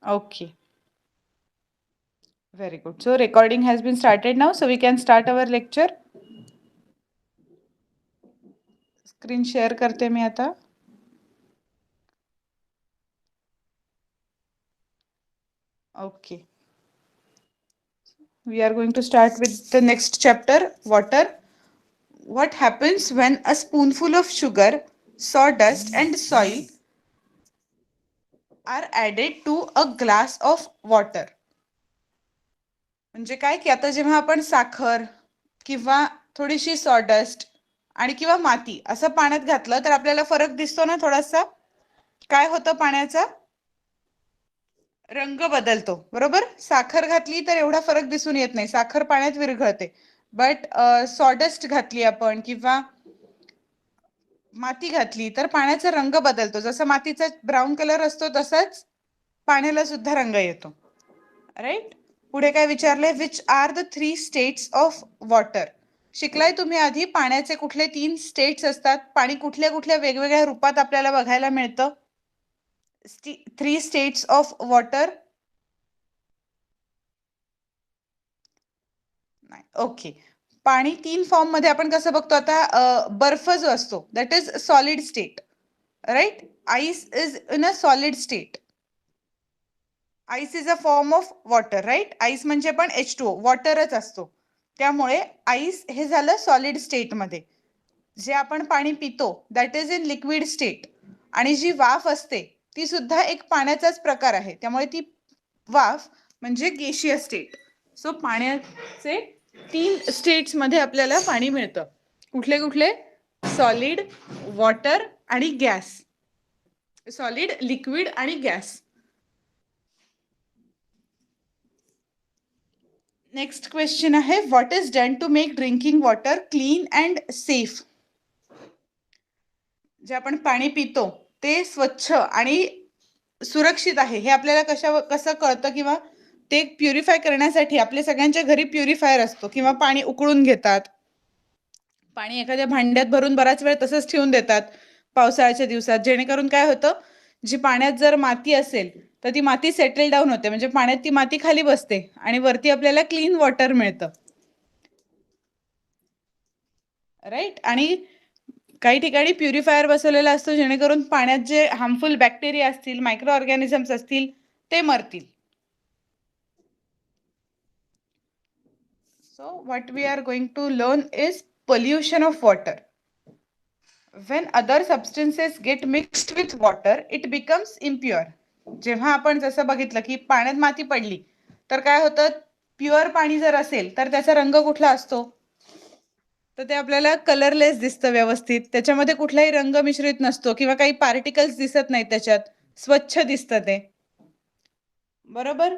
Okay, very good. So recording has been started now, so we can start our lecture. Screen share करते मी आता. Okay. We are going to start with the next chapter, water. What happens when a spoonful of sugar, sawdust and soil are added to a glass of water? म्हणजे काय की आता जेव्हा आपण साखर किंवा थोडीशी सॉडस्ट आणि किंवा माती असं पाण्यात घातलं तर आपल्याला फरक दिसतो ना थोडासा. काय होतं पाण्याचा? रंग बदलतो, बरोबर. साखर घातली तर एवढा फरक दिसून येत नाही, साखर पाण्यात विरघळते. बट सॉडस्ट घातली आपण किंवा माती घातली तर पाण्याचा रंग बदलतो. जसं मातीचा ब्राऊन कलर असतो तसाच पाण्याला सुद्धा रंग येतो. राईट. पुढे काय विचारले? Which are the 3 states of water. शिकलाय तुम्ही आधी पाण्याचे कुठले 3 स्टेट्स असतात, पाणी कुठल्या कुठल्या वेगवेगळ्या रूपात आपल्याला बघायला मिळतं. 3 स्टेट्स ऑफ वॉटर. नाही, ओके. पाणी 3 फॉर्म मध्ये आपण कसं बघतो आता, बर्फ जो असतो that is solid state, right. Ice is in a solid state. Ice is a form of water, right. Ice म्हणजे पण H2O वॉटरच असतो. त्यामुळे आईस हे झालं सॉलिड स्टेट मध्ये. जे आपण पाणी पितो that is in liquid state. आणि जी वाफ असते ती सुद्धा एक पाण्याचाच प्रकार आहे, त्यामुळे ती वाफ म्हणजे गॅशियस स्टेट. सो पाण्याचे 3 स्टेट्स मध्ये आपल्याला पाणी मिळतं. कुठले कुठले? सॉलिड, वॉटर आणि गॅस. सॉलिड, लिक्विड आणि गॅस. नेक्स्ट क्वेश्चन आहे, what is done to make drinking water clean and safe. जे आपण पाणी पितो ते स्वच्छ आणि सुरक्षित आहे हे आपल्याला कसं कळतं, किंवा ते प्युरिफाय करण्यासाठी आपल्या सगळ्यांच्या घरी प्युरिफायर असतो किंवा पाणी उकळून घेतात. पाणी एखाद्या भांड्यात भरून बराच वेळ तसंच ठेवून देतात पावसाळ्याच्या दिवसात, जेणेकरून काय होतं, जी पाण्यात जर माती असेल तर ती माती सेटल डाऊन होते, म्हणजे पाण्यात ती माती खाली बसते आणि वरती आपल्याला क्लीन वॉटर मिळतं, राईट. आणि काही ठिकाणी प्युरिफायर बसवलेला असतो, जेणेकरून पाण्यात जे हार्मफुल बॅक्टेरिया असतील, मायक्रो ऑर्गॅनिझम्स असतील ते मरतील. So what we are going to learn is pollution of water. When other substances get mixed with water, it becomes impure. जेव्हा आपण जसं बघितलं की पाण्यात माती पडली तर काय होतं, प्युअर पाणी जर असेल तर त्याचा रंग कुठला असतो, तर ते आपल्याला कलरलेस दिसतं व्यवस्थित, त्याच्यामध्ये कुठलाही रंग मिश्रित नसतो किंवा काही पार्टिकल्स दिसत नाहीत त्याच्यात, स्वच्छ दिसतं ते, बरोबर.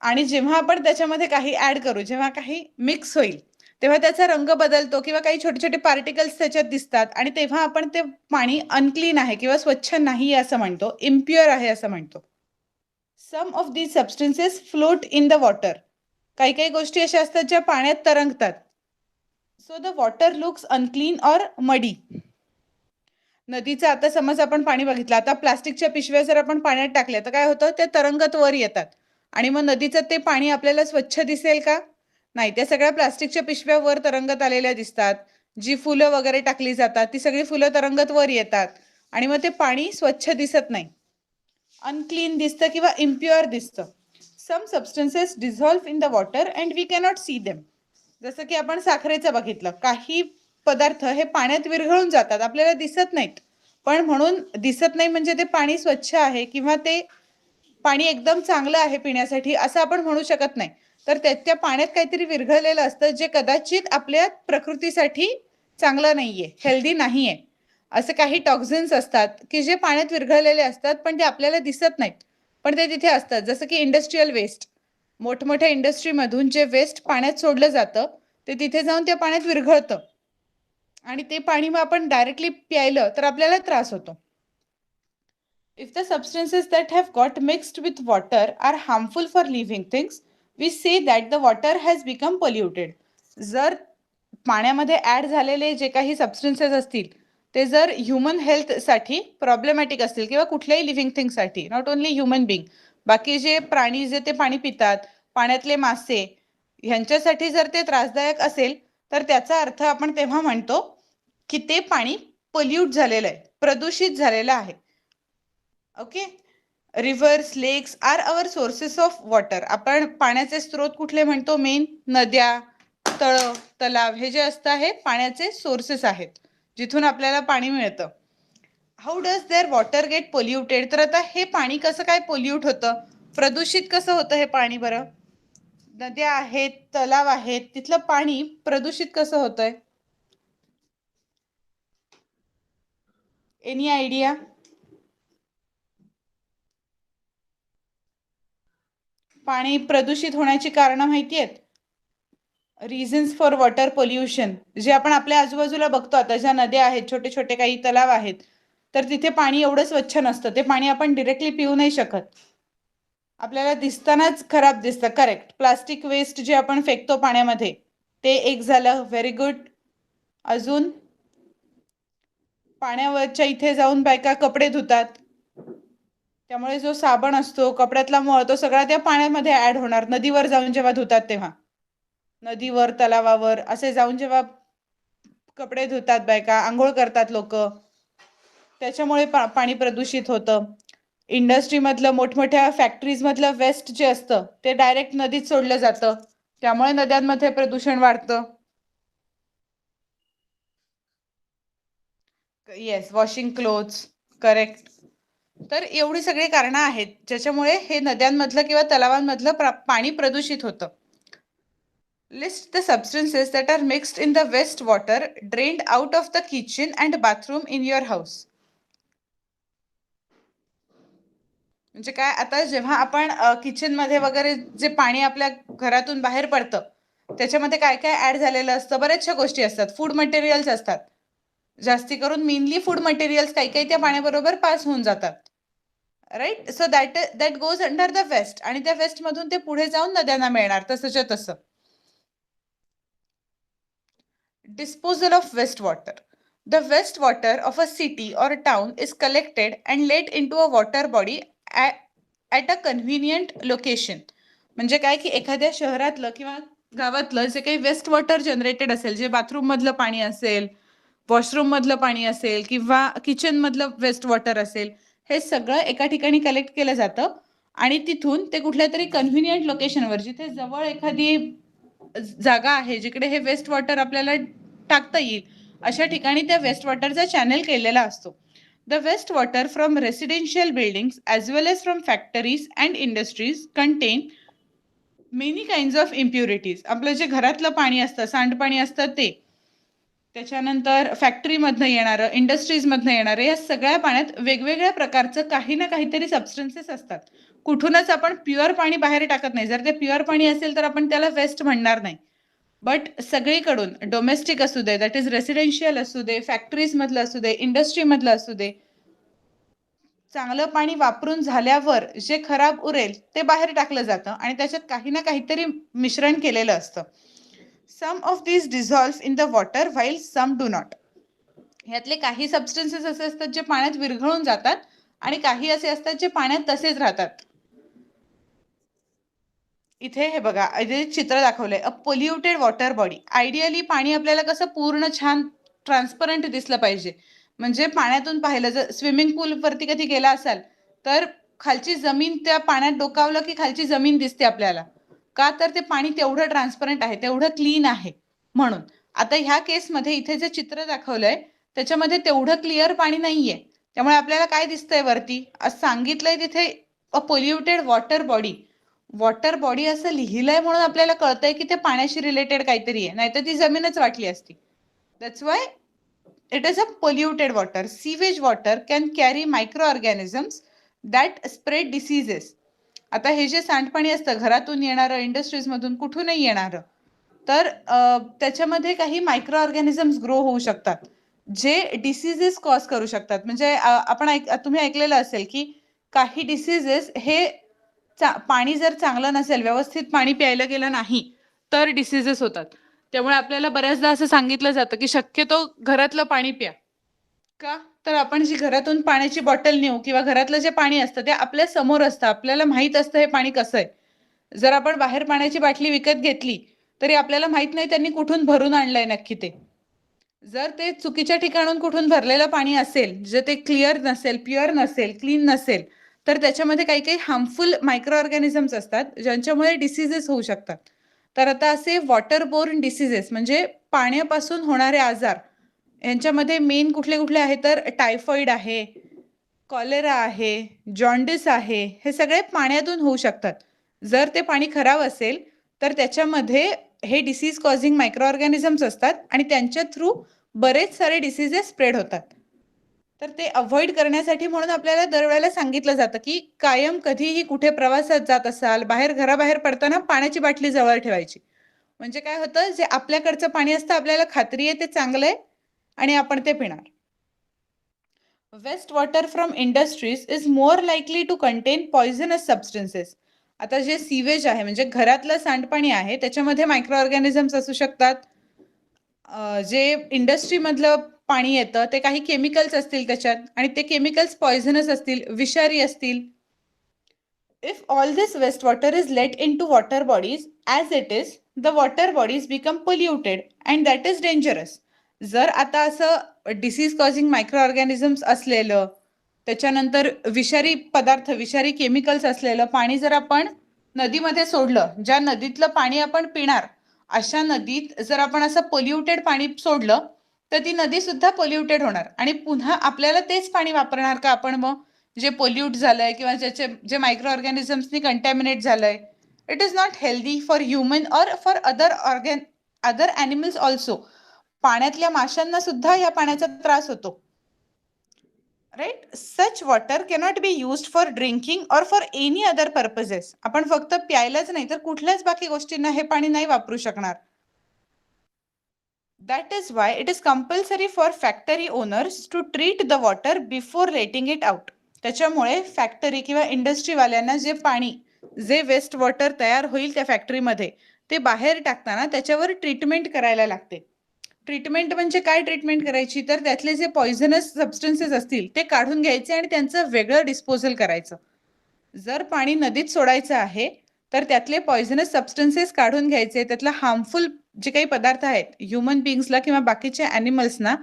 आणि जेव्हा आपण त्याच्यामध्ये काही ऍड करू, जेव्हा काही मिक्स होईल तेव्हा त्याचा रंग बदलतो किंवा काही छोटे छोटे पार्टिकल्स त्याच्यात दिसतात आणि तेव्हा आपण ते पाणी अनक्लीन आहे किंवा स्वच्छ नाही असं म्हणतो, इम्प्युअर आहे असं म्हणतो. Some of these substances float in the water. काही काही गोष्टी अशा असतात ज्या पाण्यात तरंगतात. So the water looks unclean or muddy. नदीचं आता समज आपण पाणी बघितलं, आता प्लास्टिकच्या पिशव्या जर आपण पाण्यात टाकल्या तर काय होतं, ते तरंगत वर येतात आणि मग नदीचं ते पाणी आपल्याला स्वच्छ दिसेल का? नाही, त्या सगळ्या प्लास्टिकच्या पिशव्या वर तरंगत आलेल्या दिसतात. जी फुलं वगैरे टाकली जातात ती सगळी फुलं तरंगत वर येतात आणि मग ते पाणी स्वच्छ दिसत नाही, अनक्लीन दिसतं किंवा इम्प्युअर दिसतं. Some substances dissolve in the water and we cannot see them. जसं की आपण साखरेचं बघितलं, काही पदार्थ हे पाण्यात विरघळून जातात, आपल्याला दिसत नाहीत, पण म्हणून दिसत नाही म्हणजे ते पाणी स्वच्छ आहे किंवा ते पाणी एकदम चांगलं आहे पिण्यासाठी असं आपण म्हणू शकत नाही. तर त्या पाण्यात काहीतरी विरघळलेलं असतं जे कदाचित आपल्या प्रकृतीसाठी चांगलं नाहीये, हेल्दी नाहीये. असे काही टॉक्झिन्स असतात की जे पाण्यात विरघळलेले असतात पण ते आपल्याला दिसत नाहीत, पण ते तिथे असतात. जसं की इंडस्ट्रीयल वेस्ट, मोठमोठ्या इंडस्ट्रीमधून जे वेस्ट पाण्यात सोडलं जातं ते तिथे जाऊन त्या पाण्यात विरघळतं आणि ते पाणी मग आपण डायरेक्टली प्यायलं तर आपल्याला त्रास होतो. If the substances that have got mixed with water are harmful for living things, we say that the water has become polluted. जर पाण्यामध्ये ऍड झालेले जे काही सबस्टन्सेस असतील ते जर ह्युमन हेल्थसाठी प्रॉब्लेमॅटिक असतील किंवा कुठल्याही लिव्हिंग थिंगसाठी, नॉट ओन्ली ह्युमन बिंग बाकी जे प्राणी जे ते पाणी पितात, पाण्यातले मासे, ह्यांच्यासाठी जर ते त्रासदायक असेल तर त्याचा अर्थ आपण तेव्हा म्हणतो की ते पाणी पोल्यूट झालेलं आहे, प्रदूषित झालेलं आहे. ओके. रिव्हर्स, लेक्स are our sources of water. आपण पाण्याचे स्रोत कुठले म्हणतो? मेन नद्या, तळ, तलाव हे जे असतं हे पाण्याचे सोर्सेस आहेत, जिथून आपल्याला पाणी मिळतं. How does their water get polluted? तर आता हे पाणी कसं काय पोल्यूट होतं, प्रदूषित कसं होतं हे पाणी? बरं, नद्या आहेत, तलाव आहेत, तिथलं पाणी प्रदूषित कसं होतंय? Any idea? पाणी प्रदूषित होण्याची कारणं माहिती आहेत? रिझन्स फॉर वॉटर पोल्युशन जे आपण आपल्या आजूबाजूला बघतो, आता ज्या नद्या आहेत, छोटे छोटे काही तलाव आहेत, तर तिथे पाणी एवढं स्वच्छ नसतं. ते पाणी आपण डिरेक्टली पिऊ नाही शकत, आपल्याला दिसतानाच खराब दिसतं. करेक्ट. प्लास्टिक वेस्ट जे आपण फेकतो पाण्यामध्ये, ते एक झालं. Very good. अजून पाण्यावरच्या इथे जाऊन बायका कपडे धुतात, त्यामुळे जो साबण असतो, कपड्यातला मळ, तो सगळा त्या पाण्यामध्ये ऍड होणार. नदीवर जाऊन जेव्हा धुतात तेव्हा, नदीवर, तलावावर असे जाऊन जेव्हा कपडे धुतात बायका, आंघोळ करतात लोक, त्याच्यामुळे पाणी प्रदूषित होतं. इंडस्ट्रीमधलं, मोठमोठ्या फॅक्टरीजमधलं वेस्ट जे असतं ते डायरेक्ट नदीत सोडलं जातं, त्यामुळे नद्यांमध्ये प्रदूषण वाढतं. Yes, washing clothes. करेक्ट. तर एवढी सगळी कारणं आहेत ज्याच्यामुळे हे नद्यांमधलं किंवा तलावांमधलं पाणी प्रदूषित होतं. List the substances that are mixed in the waste water drained out of the kitchen and bathroom in your house. म्हणजे काय, आता जेव्हा आपण किचनमध्ये वगैरे जे पाणी आपल्या घरातून बाहेर पडतं, त्याच्यामध्ये काय काय ऍड झालेलं असतं? बऱ्याचशा गोष्टी असतात, फूड मटेरियल्स असतात, जास्ती करून मेनली फूड मटेरियल्स काही काही त्या पाण्याबरोबर पास होऊन जातात. Right. So that goes under the waste, आणि त्या वेस्ट मधून ते पुढे जाऊन नद्यांना मिळणार तसंच्या तसं. Disposal of wastewater. The wastewater of a city or town is collected and let into a water body at a convenient location. म्हणजे काय की एखाद्या शहरातलं किंवा गावातलं जे काही वेस्ट वॉटर जनरेटेड असेल, जे बाथरूम मधलं पाणी असेल, वॉशरूम मधलं पाणी असेल किंवा किचन मधलं वेस्ट वॉटर असेल, हे सगळं एका ठिकाणी कलेक्ट केलं जातं आणि तिथून ते कुठल्या तरी कन्व्हिनियंट लोकेशनवर, जिथे जवळ एखादी जागा आहे जिकडे हे वेस्ट वॉटर आपल्याला टाकता येईल, अशा ठिकाणी त्या वेस्ट वॉटरचा चॅनल केलेला असतो. The waste water from residential buildings as well as from factories and industries contain many kinds of impurities. आपलं जे घरातलं पाणी असतं, सांडपाणी असतं ते, त्याच्यानंतर फॅक्टरीमधनं येणारं, इंडस्ट्रीजमधनं येणारं, या सगळ्या पाण्यात वेगवेगळ्या प्रकारचं काही ना काहीतरी सबस्टन्सेस असतात. कुठूनच आपण प्युअर पाणी बाहेर टाकत नाही. जर ते प्युअर पाणी असेल तर आपण त्याला वेस्ट म्हणणार नाही. बट सगळीकडून, डोमेस्टिक असू दे, दॅट इज रेसिडेन्शियल असू दे, फॅक्टरीज मधलं असू दे, इंडस्ट्री मधलं असू दे, चांगलं पाणी वापरून झाल्यावर जे खराब उरेल ते बाहेर टाकलं जातं आणि त्याच्यात काही ना काहीतरी मिश्रण केलेलं असतं. Some of these dissolve in the water while some do not. ह्यातले काही सबस्टन्सेस असे असतात जे पाण्यात विरघळून जातात आणि काही असे असतात जे पाण्यात तसेच राहतात. इथे हे बघा, इथे चित्र दाखवलंय. अ पोल्युटेड वॉटर बॉडी. आयडियली पाणी आपल्याला कसं पूर्ण छान ट्रान्सपरंट दिसलं पाहिजे. म्हणजे पाण्यातून पाहिलं, जर स्विमिंग पूल वरती कधी गेला असाल तर खालची जमीन त्या पाण्यात डोकावलं की खालची जमीन दिसते आपल्याला. का तर ते पाणी तेवढं ट्रान्सपरंट आहे, तेवढं क्लीन आहे म्हणून. आता ह्या केसमध्ये इथे जे चित्र दाखवलंय त्याच्यामध्ये तेवढं क्लिअर पाणी नाहीये, त्यामुळे आपल्याला काय दिसतंय वरती, असं सांगितलंय तिथे a polluted water body. Water body असं लिहिलंय म्हणून आपल्याला कळतंय की ते पाण्याशी रिलेटेड काहीतरी आहे, नाहीतर ती जमीनच वाटली असती. That's why it is a polluted water. Sewage water can carry micro organisms that spread diseases. आता हे जे सांडपाणी असतं घरातून येणारं, इंडस्ट्रीजमधून, कुठूनही येणारं, तर त्याच्यामध्ये काही मायक्रो ऑर्गॅनिझम्स ग्रो होऊ शकतात जे डिसीजेस कॉज करू शकतात. म्हणजे तुम्ही ऐकलेलं असेल की काही डिसीजेस हे पाणी जर चांगलं नसेल, व्यवस्थित पाणी प्यायला गेलं नाही तर डिसीजेस होतात. त्यामुळे आपल्याला बऱ्याचदा असं सांगितलं जातं की शक्यतो घरातलं पाणी प्या. का? तर आपण जी घरातून पाण्याची बॉटल नेऊ किंवा घरातलं जे पाणी असतं ते आपल्या समोर असतं, आपल्याला माहित असतं हे पाणी कसं आहे. जर आपण बाहेर पाण्याची बाटली विकत घेतली तरी आपल्याला माहित नाही त्यांनी कुठून भरून आणलंय नक्की ते. जर ते चुकीच्या ठिकाणून कुठून भरलेलं पाणी असेल, जे ते क्लिअर नसेल, प्युअर नसेल, क्लीन नसेल, तर त्याच्यामध्ये काही काही हार्मफुल मायक्रो ऑर्गॅनिझम्स असतात ज्यांच्यामुळे डिसीजेस होऊ शकतात. तर आता असे वॉटर बोर्न डिसीजेस म्हणजे पाण्यापासून होणारे आजार, यांच्यामध्ये मेन कुठले कुठले आहे तर टायफॉइड आहे, कॉलेरा आहे, जॉन्डिस आहे, हे सगळे पाण्यातून होऊ शकतात. जर ते पाणी खराब असेल तर त्याच्यामध्ये हे डिसीज कॉझिंग मायक्रो ऑर्गॅनिझम्स असतात आणि त्यांच्या थ्रू बरेच सारे डिसीजेस स्प्रेड होतात. तर ते अवॉइड करण्यासाठी म्हणून आपल्याला दरवेळेला सांगितलं जातं की कायम कधीही कुठे प्रवासात जात असाल, बाहेर घराबाहेर पडताना पाण्याची बाटली जवळ ठेवायची. म्हणजे काय होतं, जे आपल्याकडचं पाणी असतं आपल्याला खात्री आहे ते चांगलं आहे आणि आपण ते पिणार. Waste water from industries is more likely to contain poisonous substances. आता जे सीवेज आहे म्हणजे घरातलं सांडपाणी आहे त्याच्यामध्ये मायक्रो ऑर्गॅनिझम्स असू शकतात. जे इंडस्ट्रीमधलं पाणी येतं ते काही केमिकल्स असतील त्याच्यात आणि ते केमिकल्स पॉइझनस असतील, विषारी असतील. If all this wastewater is let into water bodies as it is, the water bodies become polluted and that is dangerous. जर आता असं डिसीज कॉझिंग मायक्रो ऑर्गॅनिझम्स असलेलं, त्याच्यानंतर विषारी पदार्थ, विषारी केमिकल्स असलेलं पाणी जर आपण नदीमध्ये सोडलं, ज्या नदीतलं पाणी आपण पिणार, अशा नदीत जर आपण असं पोल्युटेड पाणी सोडलं तर ती नदी सुद्धा पोल्युटेड होणार आणि पुन्हा आपल्याला तेच पाणी वापरणार का आपण मग, जे पोल्यूट झालंय किंवा ज्याचे जे मायक्रो ऑर्गॅनिझम्सनी कंटॅमिनेट झालंय. It is not healthy for human or for other animals also. पाण्यातल्या माशांना सुद्धा या पाण्याचा त्रास होतो. Right. Such water cannot be used for drinking or for any other purposes. आपण फक्त प्यायलाच नाही तर कुठल्याच बाकी गोष्टींना हे पाणी नाही वापरू शकणार. That is why it is compulsory for factory owners to treat the water before letting it out. त्याच्यामुळे फॅक्टरी किंवा इंडस्ट्रीवाल्यांना जे पाणी, जे वेस्ट वॉटर तयार होईल त्या फॅक्टरीमध्ये, ते बाहेर टाकताना त्याच्यावर ट्रीटमेंट करायला लागते. ट्रीटमेंट म्हणजे काय ट्रीटमेंट करायची तर त्यातले जे पॉइझनस सबस्टन्सेस असतील ते काढून घ्यायचे आणि त्यांचं वेगळं डिस्पोजल करायचं. जर पाणी नदीत सोडायचं आहे तर त्यातले पॉइझनस सबस्टन्सेस काढून घ्यायचे, त्यातला हार्मफुल जे काही पदार्थ आहेत ह्युमन बिंग्सला किंवा बाकीच्या ॲनिमल्सना,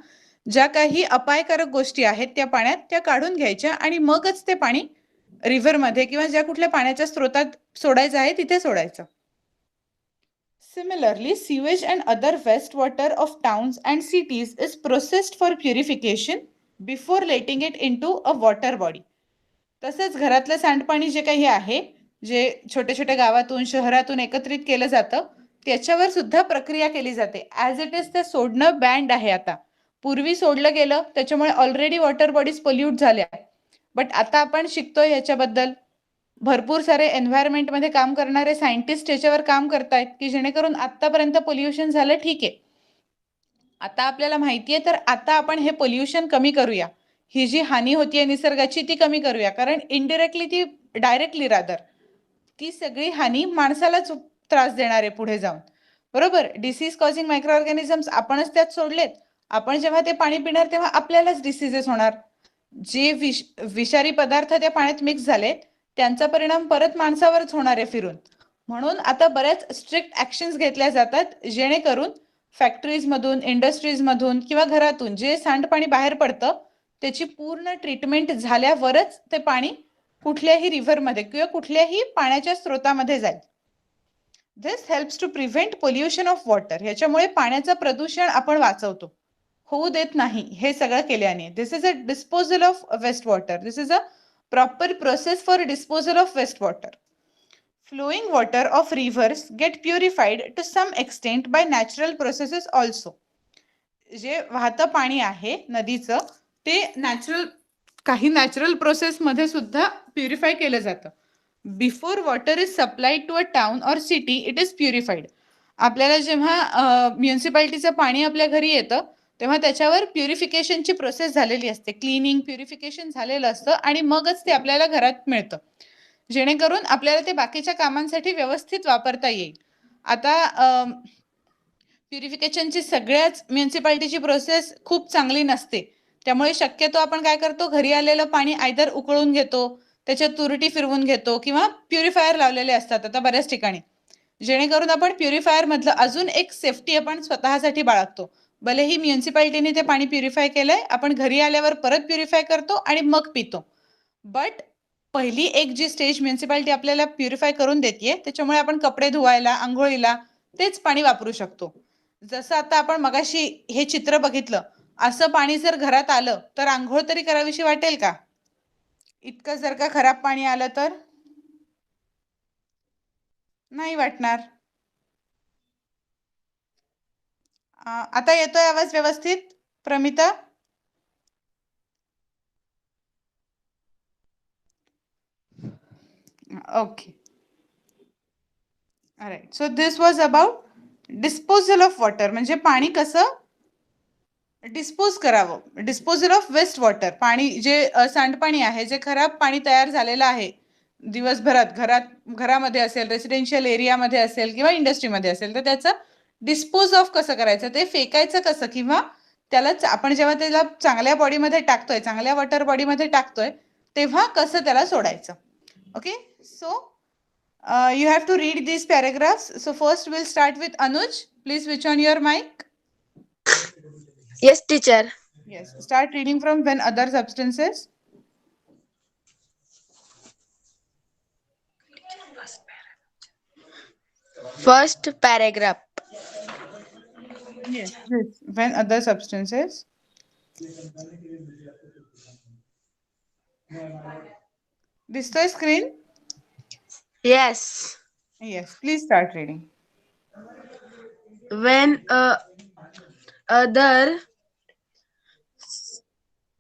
ज्या काही अपायकारक गोष्टी आहेत त्या पाण्यात त्या काढून घ्यायच्या आणि मगच ते पाणी रिव्हरमध्ये किंवा ज्या कुठल्या पाण्याच्या स्रोतात सोडायचं आहे तिथे सोडायचं. Similarly, sewage and other wastewater of towns and cities is processed for purification before letting it into a water body. तसंच घरातलं सांडपाणी जे काही आहे, जे छोट्या छोट्या गावातून शहरातून एकत्रित केलं जातं, त्याच्यावर सुद्धा प्रक्रिया केली जाते. ॲज इट इज ते सोडणं बँड आहे आता. पूर्वी सोडलं गेलं त्याच्यामुळे ऑलरेडी वॉटर बॉडीज पोल्यूट झाल्या, बट आता आपण शिकतोय याच्याबद्दल. भरपूर सारे एन्व्हायरमेंटमध्ये काम करणारे सायंटिस्ट याच्यावर काम करतायत की जेणेकरून आतापर्यंत पोल्युशन झालं ठीक आहे, आता आपल्याला माहिती आहे तर आता आपण हे पोल्युशन कमी करूया. ही जी हानी होतीये निसर्गाची ती कमी करूया, कारण इनडिरेक्टली ती, डायरेक्टली रादर, ती सगळी हानी माणसालाच त्रास देणार आहे पुढे जाऊन. बरोबर. डिसीज कॉझिंग मायक्रो ऑर्गॅनिझम्स आपणच त्यात सोडलेत. आपण जेव्हा ते पाणी पिणार तेव्हा आपल्यालाच डिसीजेस होणार. जे विषारी पदार्थ त्या पाण्यात मिक्स झालेत त्यांचा परिणाम परत माणसावरच होणार आहे फिरून. म्हणून आता बऱ्याच स्ट्रिक्ट ऍक्शन्स घेतल्या जातात जेणेकरून फॅक्टरीजमधून, इंडस्ट्रीजमधून किंवा घरातून जे सांडपाणी बाहेर पडतं त्याची पूर्ण ट्रीटमेंट झाल्यावरच ते पाणी कुठल्याही रिव्हरमध्ये किंवा कुठल्याही पाण्याच्या स्रोतामध्ये जाईल. This helps to prevent pollution of water. ह्याच्यामुळे पाण्याचं प्रदूषण आपण वाचवतो, होऊ देत नाही हे सगळं केल्याने. This is a disposal of waste water. This is a proper process for disposal of waste water. Flowing water of rivers get purified to some extent by natural processes also. जे वाहतं पाणी आहे नदीचं ते काही नॅचरल प्रोसेसमध्ये सुद्धा purify केलं जातं. Before water is supplied to a town or city it is purified. आपल्याला जेव्हा म्युन्सिपाल्टीचं पाणी आपल्या घरी येतं तेव्हा त्याच्यावर प्युरिफिकेशनची प्रोसेस झालेली असते, क्लिनिंग, प्युरिफिकेशन झालेलं असतं आणि मगच ते आपल्याला घरात मिळतं, जेणेकरून आपल्याला ते बाकीच्या कामांसाठी व्यवस्थित वापरता येईल. आता प्युरिफिकेशनची सगळ्याच म्युन्सिपाल्टीची प्रोसेस खूप चांगली नसते, त्यामुळे शक्यतो आपण काय करतो, घरी आलेलं पाणी आयदर उकळून घेतो, त्याच्यात तुरटी फिरवून घेतो किंवा प्युरिफायर लावलेले असतात आता बऱ्याच ठिकाणी, जेणेकरून आपण प्युरिफायर मधलं अजून एक सेफ्टी आपण स्वतःसाठी बाळगतो. भलेही म्युन्सिपाल्टीने ते पाणी प्युरिफाय केलंय, आपण घरी आल्यावर परत प्युरिफाय करतो आणि मग पितो. बट पहिली एक जी स्टेज म्युन्सिपाल्टी आपल्याला प्युरिफाय करून देते, त्याच्यामुळे आपण कपडे धुवायला, आंघोळीला तेच पाणी वापरू शकतो. जसं आता आपण मगाशी हे चित्र बघितलं, असं पाणी जर घरात आलं तर आंघोळ तरी करावीशी वाटेल का? इतकं जर का खराब पाणी आलं तर नाही वाटणार. आता येतोय आवाज व्यवस्थित Pramita? Okay. Right. So this was about disposal of water, म्हणजे पाणी कसं डिस्पोज करावं. डिस्पोजल ऑफ वेस्ट वॉटर, पाणी जे सांडपाणी आहे, जे खराब पाणी तयार झालेलं आहे दिवसभरात, घरामध्ये असेल, रेसिडेन्शियल एरियामध्ये असेल किंवा इंडस्ट्रीमध्ये असेल, तर त्याचं डिस्पोज ऑफ कसं करायचं, ते फेकायचं कसं, किंवा त्यालाच आपण जेव्हा त्याला चांगल्या बॉडीमध्ये टाकतोय, चांगल्या वॉटर बॉडीमध्ये टाकतोय, तेव्हा कसं त्याला सोडायचं. Okay. So you have to read these paragraphs. So first we'll start with Anuj. Please switch on your mic. Yes, teacher. Yes. Start reading from when other substances. First paragraph. Yes. This. When other substances. Distoy screen. Yes. Yes. Please start reading. When other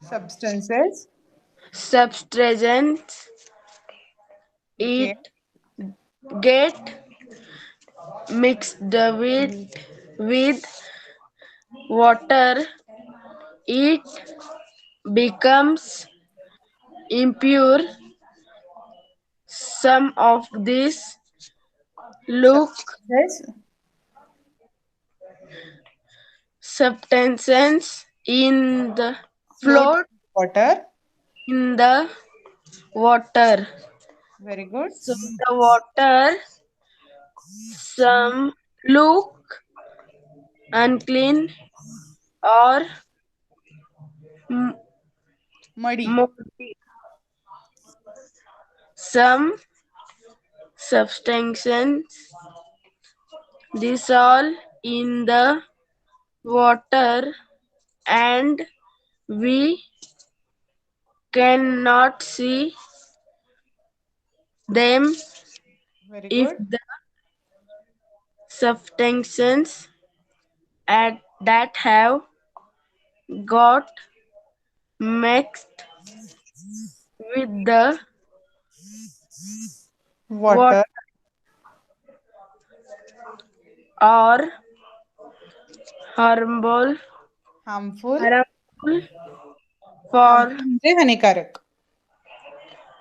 Substances. substances it Get. get mixed with water, it becomes impure. Some of these look Substances. substances in the Float float water. in the water. Very good. So the water some look unclean or m- Muddy. moldy. Some substances dissolve in the water and we cannot see them Very if good. the substances that have got mixed with the water Water. are harmful Harmful. harmful for Harmful म्हणजे हानिकारक.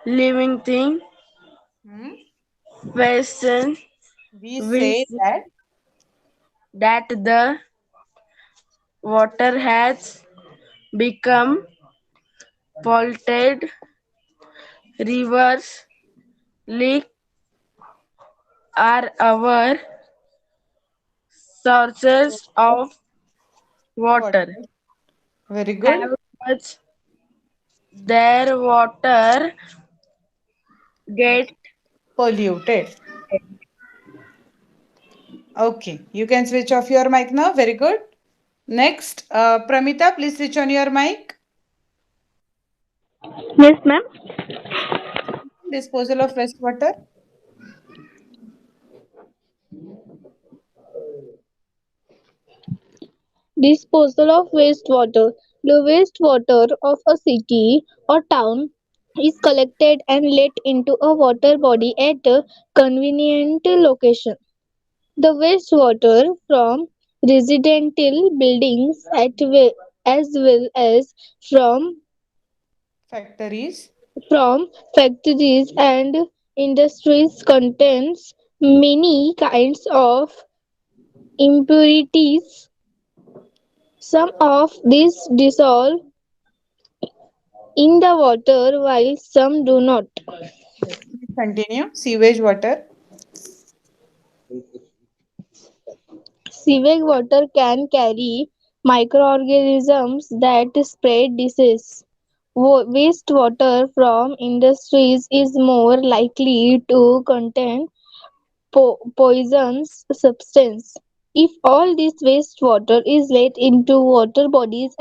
living thing. Hmm? Question We we say see that. that the water has become polluted. Rivers leak are our sources of water. Water. Very Have good. much their water get Polluted. Okay, you can switch off your mic now. Very good. Next, Pramita, please switch on your mic. Yes, ma'am. Disposal of wastewater. Disposal of wastewater. The wastewater of a city or town is collected and let into a water body at a convenient location. The wastewater from residential buildings as well as from Factories. from factories and industries contains many kinds of impurities. Some of these dissolve in the water while some do not. Continue. Sewage water. Sewage water can carry microorganisms that spread disease. Wastewater from industries is more likely to contain poisonous substance. If all this wastewater is let into water bodies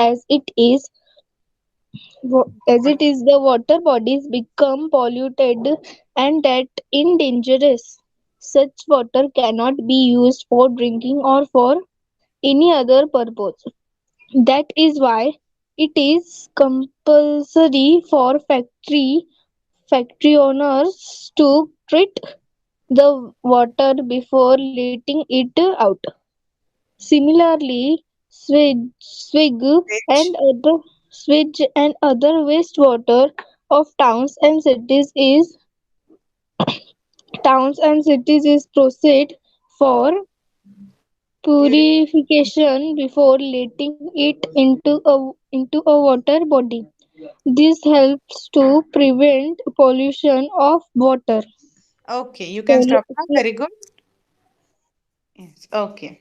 the water bodies become polluted and that in dangerous. Such water cannot be used for drinking or for any other purpose. That is why it is compulsory for factory owners to treat the water before letting it out. Similarly, Sewage. swig and other wastewater of towns and cities is proceed for purification before letting it into a water body. This helps to prevent pollution of water. Okay, you can Pollu- stop now. Very good. Yes. Okay.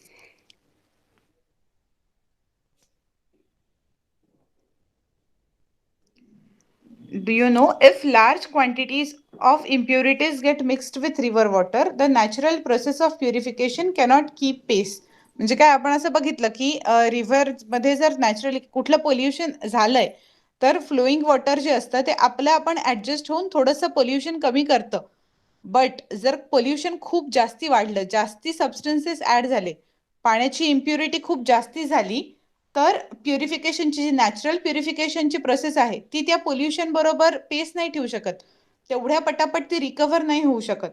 Do you know if large quantities of impurities get mixed with river water, the natural process of purification cannot keep pace. म्हणजे काय आपण असं बघितलं की river मध्ये जर naturally कुठलं pollution झालंय तर फ्लोईंग वॉटर जे असतं ते आपलं आपण ऍडजस्ट होऊन थोडंसं पोल्युशन कमी करतं. बट जर पोल्युशन खूप जास्ती वाढलं, जास्ती सबस्टन्सेस ऍड झाले, पाण्याची इम्प्युरिटी खूप जास्ती झाली, तर प्युरिफिकेशनची जी नॅचरल प्युरिफिकेशनची प्रोसेस आहे ती त्या पोल्युशन बरोबर पेस नाही ठेवू शकत. तेवढ्या पटापट ती रिकव्हर नाही होऊ शकत.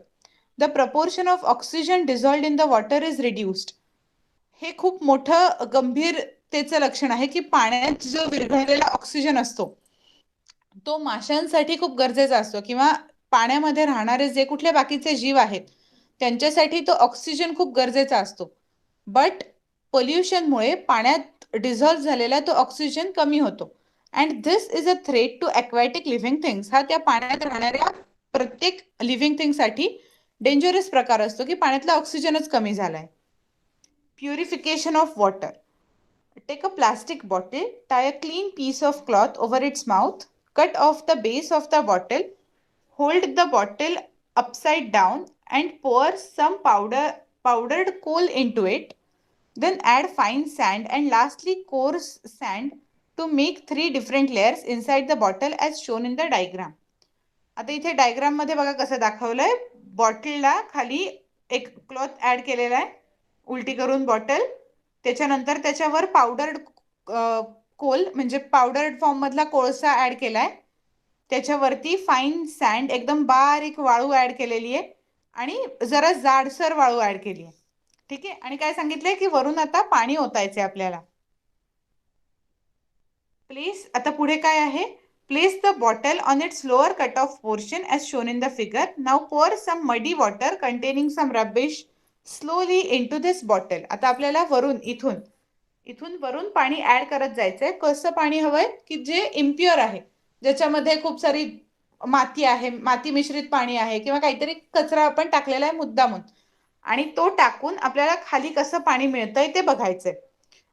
The proportion of oxygen dissolved in the water is reduced. हे खूप मोठं गंभीरतेचं लक्षण आहे की पाण्यात जो विरघळलेला ऑक्सिजन असतो तो माशांसाठी खूप गरजेचा असतो किंवा पाण्यामध्ये राहणारे जे कुठले बाकीचे जीव आहेत त्यांच्यासाठी तो ऑक्सिजन खूप गरजेचा असतो. बट पोल्युशनमुळे पाण्यात डिझॉल्व्ह झालेला तो ऑक्सिजन कमी होतो. And this is a threat to aquatic living things. हा त्या पाण्यात राहणाऱ्या प्रत्येक लिव्हिंग थिंगसाठी डेंजरस प्रकार असतो की पाण्यातला ऑक्सिजनच कमी झालाय. Purification of water. Take a plastic bottle, tie a clean piece of cloth over its mouth, cut off the base of the bottle, hold the bottle upside down and pour some powdered coal into it. Then add fine sand and lastly coarse sand to make 3 different layers inside the bottle as shown in the diagram. आता इथे diagram मध्ये बघा कसं दाखवलंय. बॉटलला खाली एक cloth add केलेला आहे उलटी करून बॉटल. त्याच्यानंतर त्याच्यावर पावडर्ड कोल म्हणजे पावडर्ड फॉर्म मधला कोळसा ऍड केलाय. त्याच्यावरती फाईन सँड एकदम बारीक वाळू ऍड केलेली आहे आणि जरा जाडसर वाळू ऍड केली आहे. ठीक आहे. आणि काय सांगितलंय की वरून आता पाणी ओतायचे आपल्याला. प्लेस आता पुढे काय आहे. Place the bottle on its lower cut-off portion as shown in the figure. Now pour some muddy water containing some rubbish slowly into this bottle. आता आपल्याला वरून इथून वरून पाणी ऍड करत जायचंय. कसं पाणी हवंय की जे इम्प्युअर आहे, ज्याच्यामध्ये खूप सारी माती आहे, माती मिश्रित पाणी आहे किंवा काहीतरी कचरा आपण टाकलेला आहे मुद्दामून, आणि तो टाकून आपल्याला खाली कसं पाणी मिळतंय ते बघायचंय.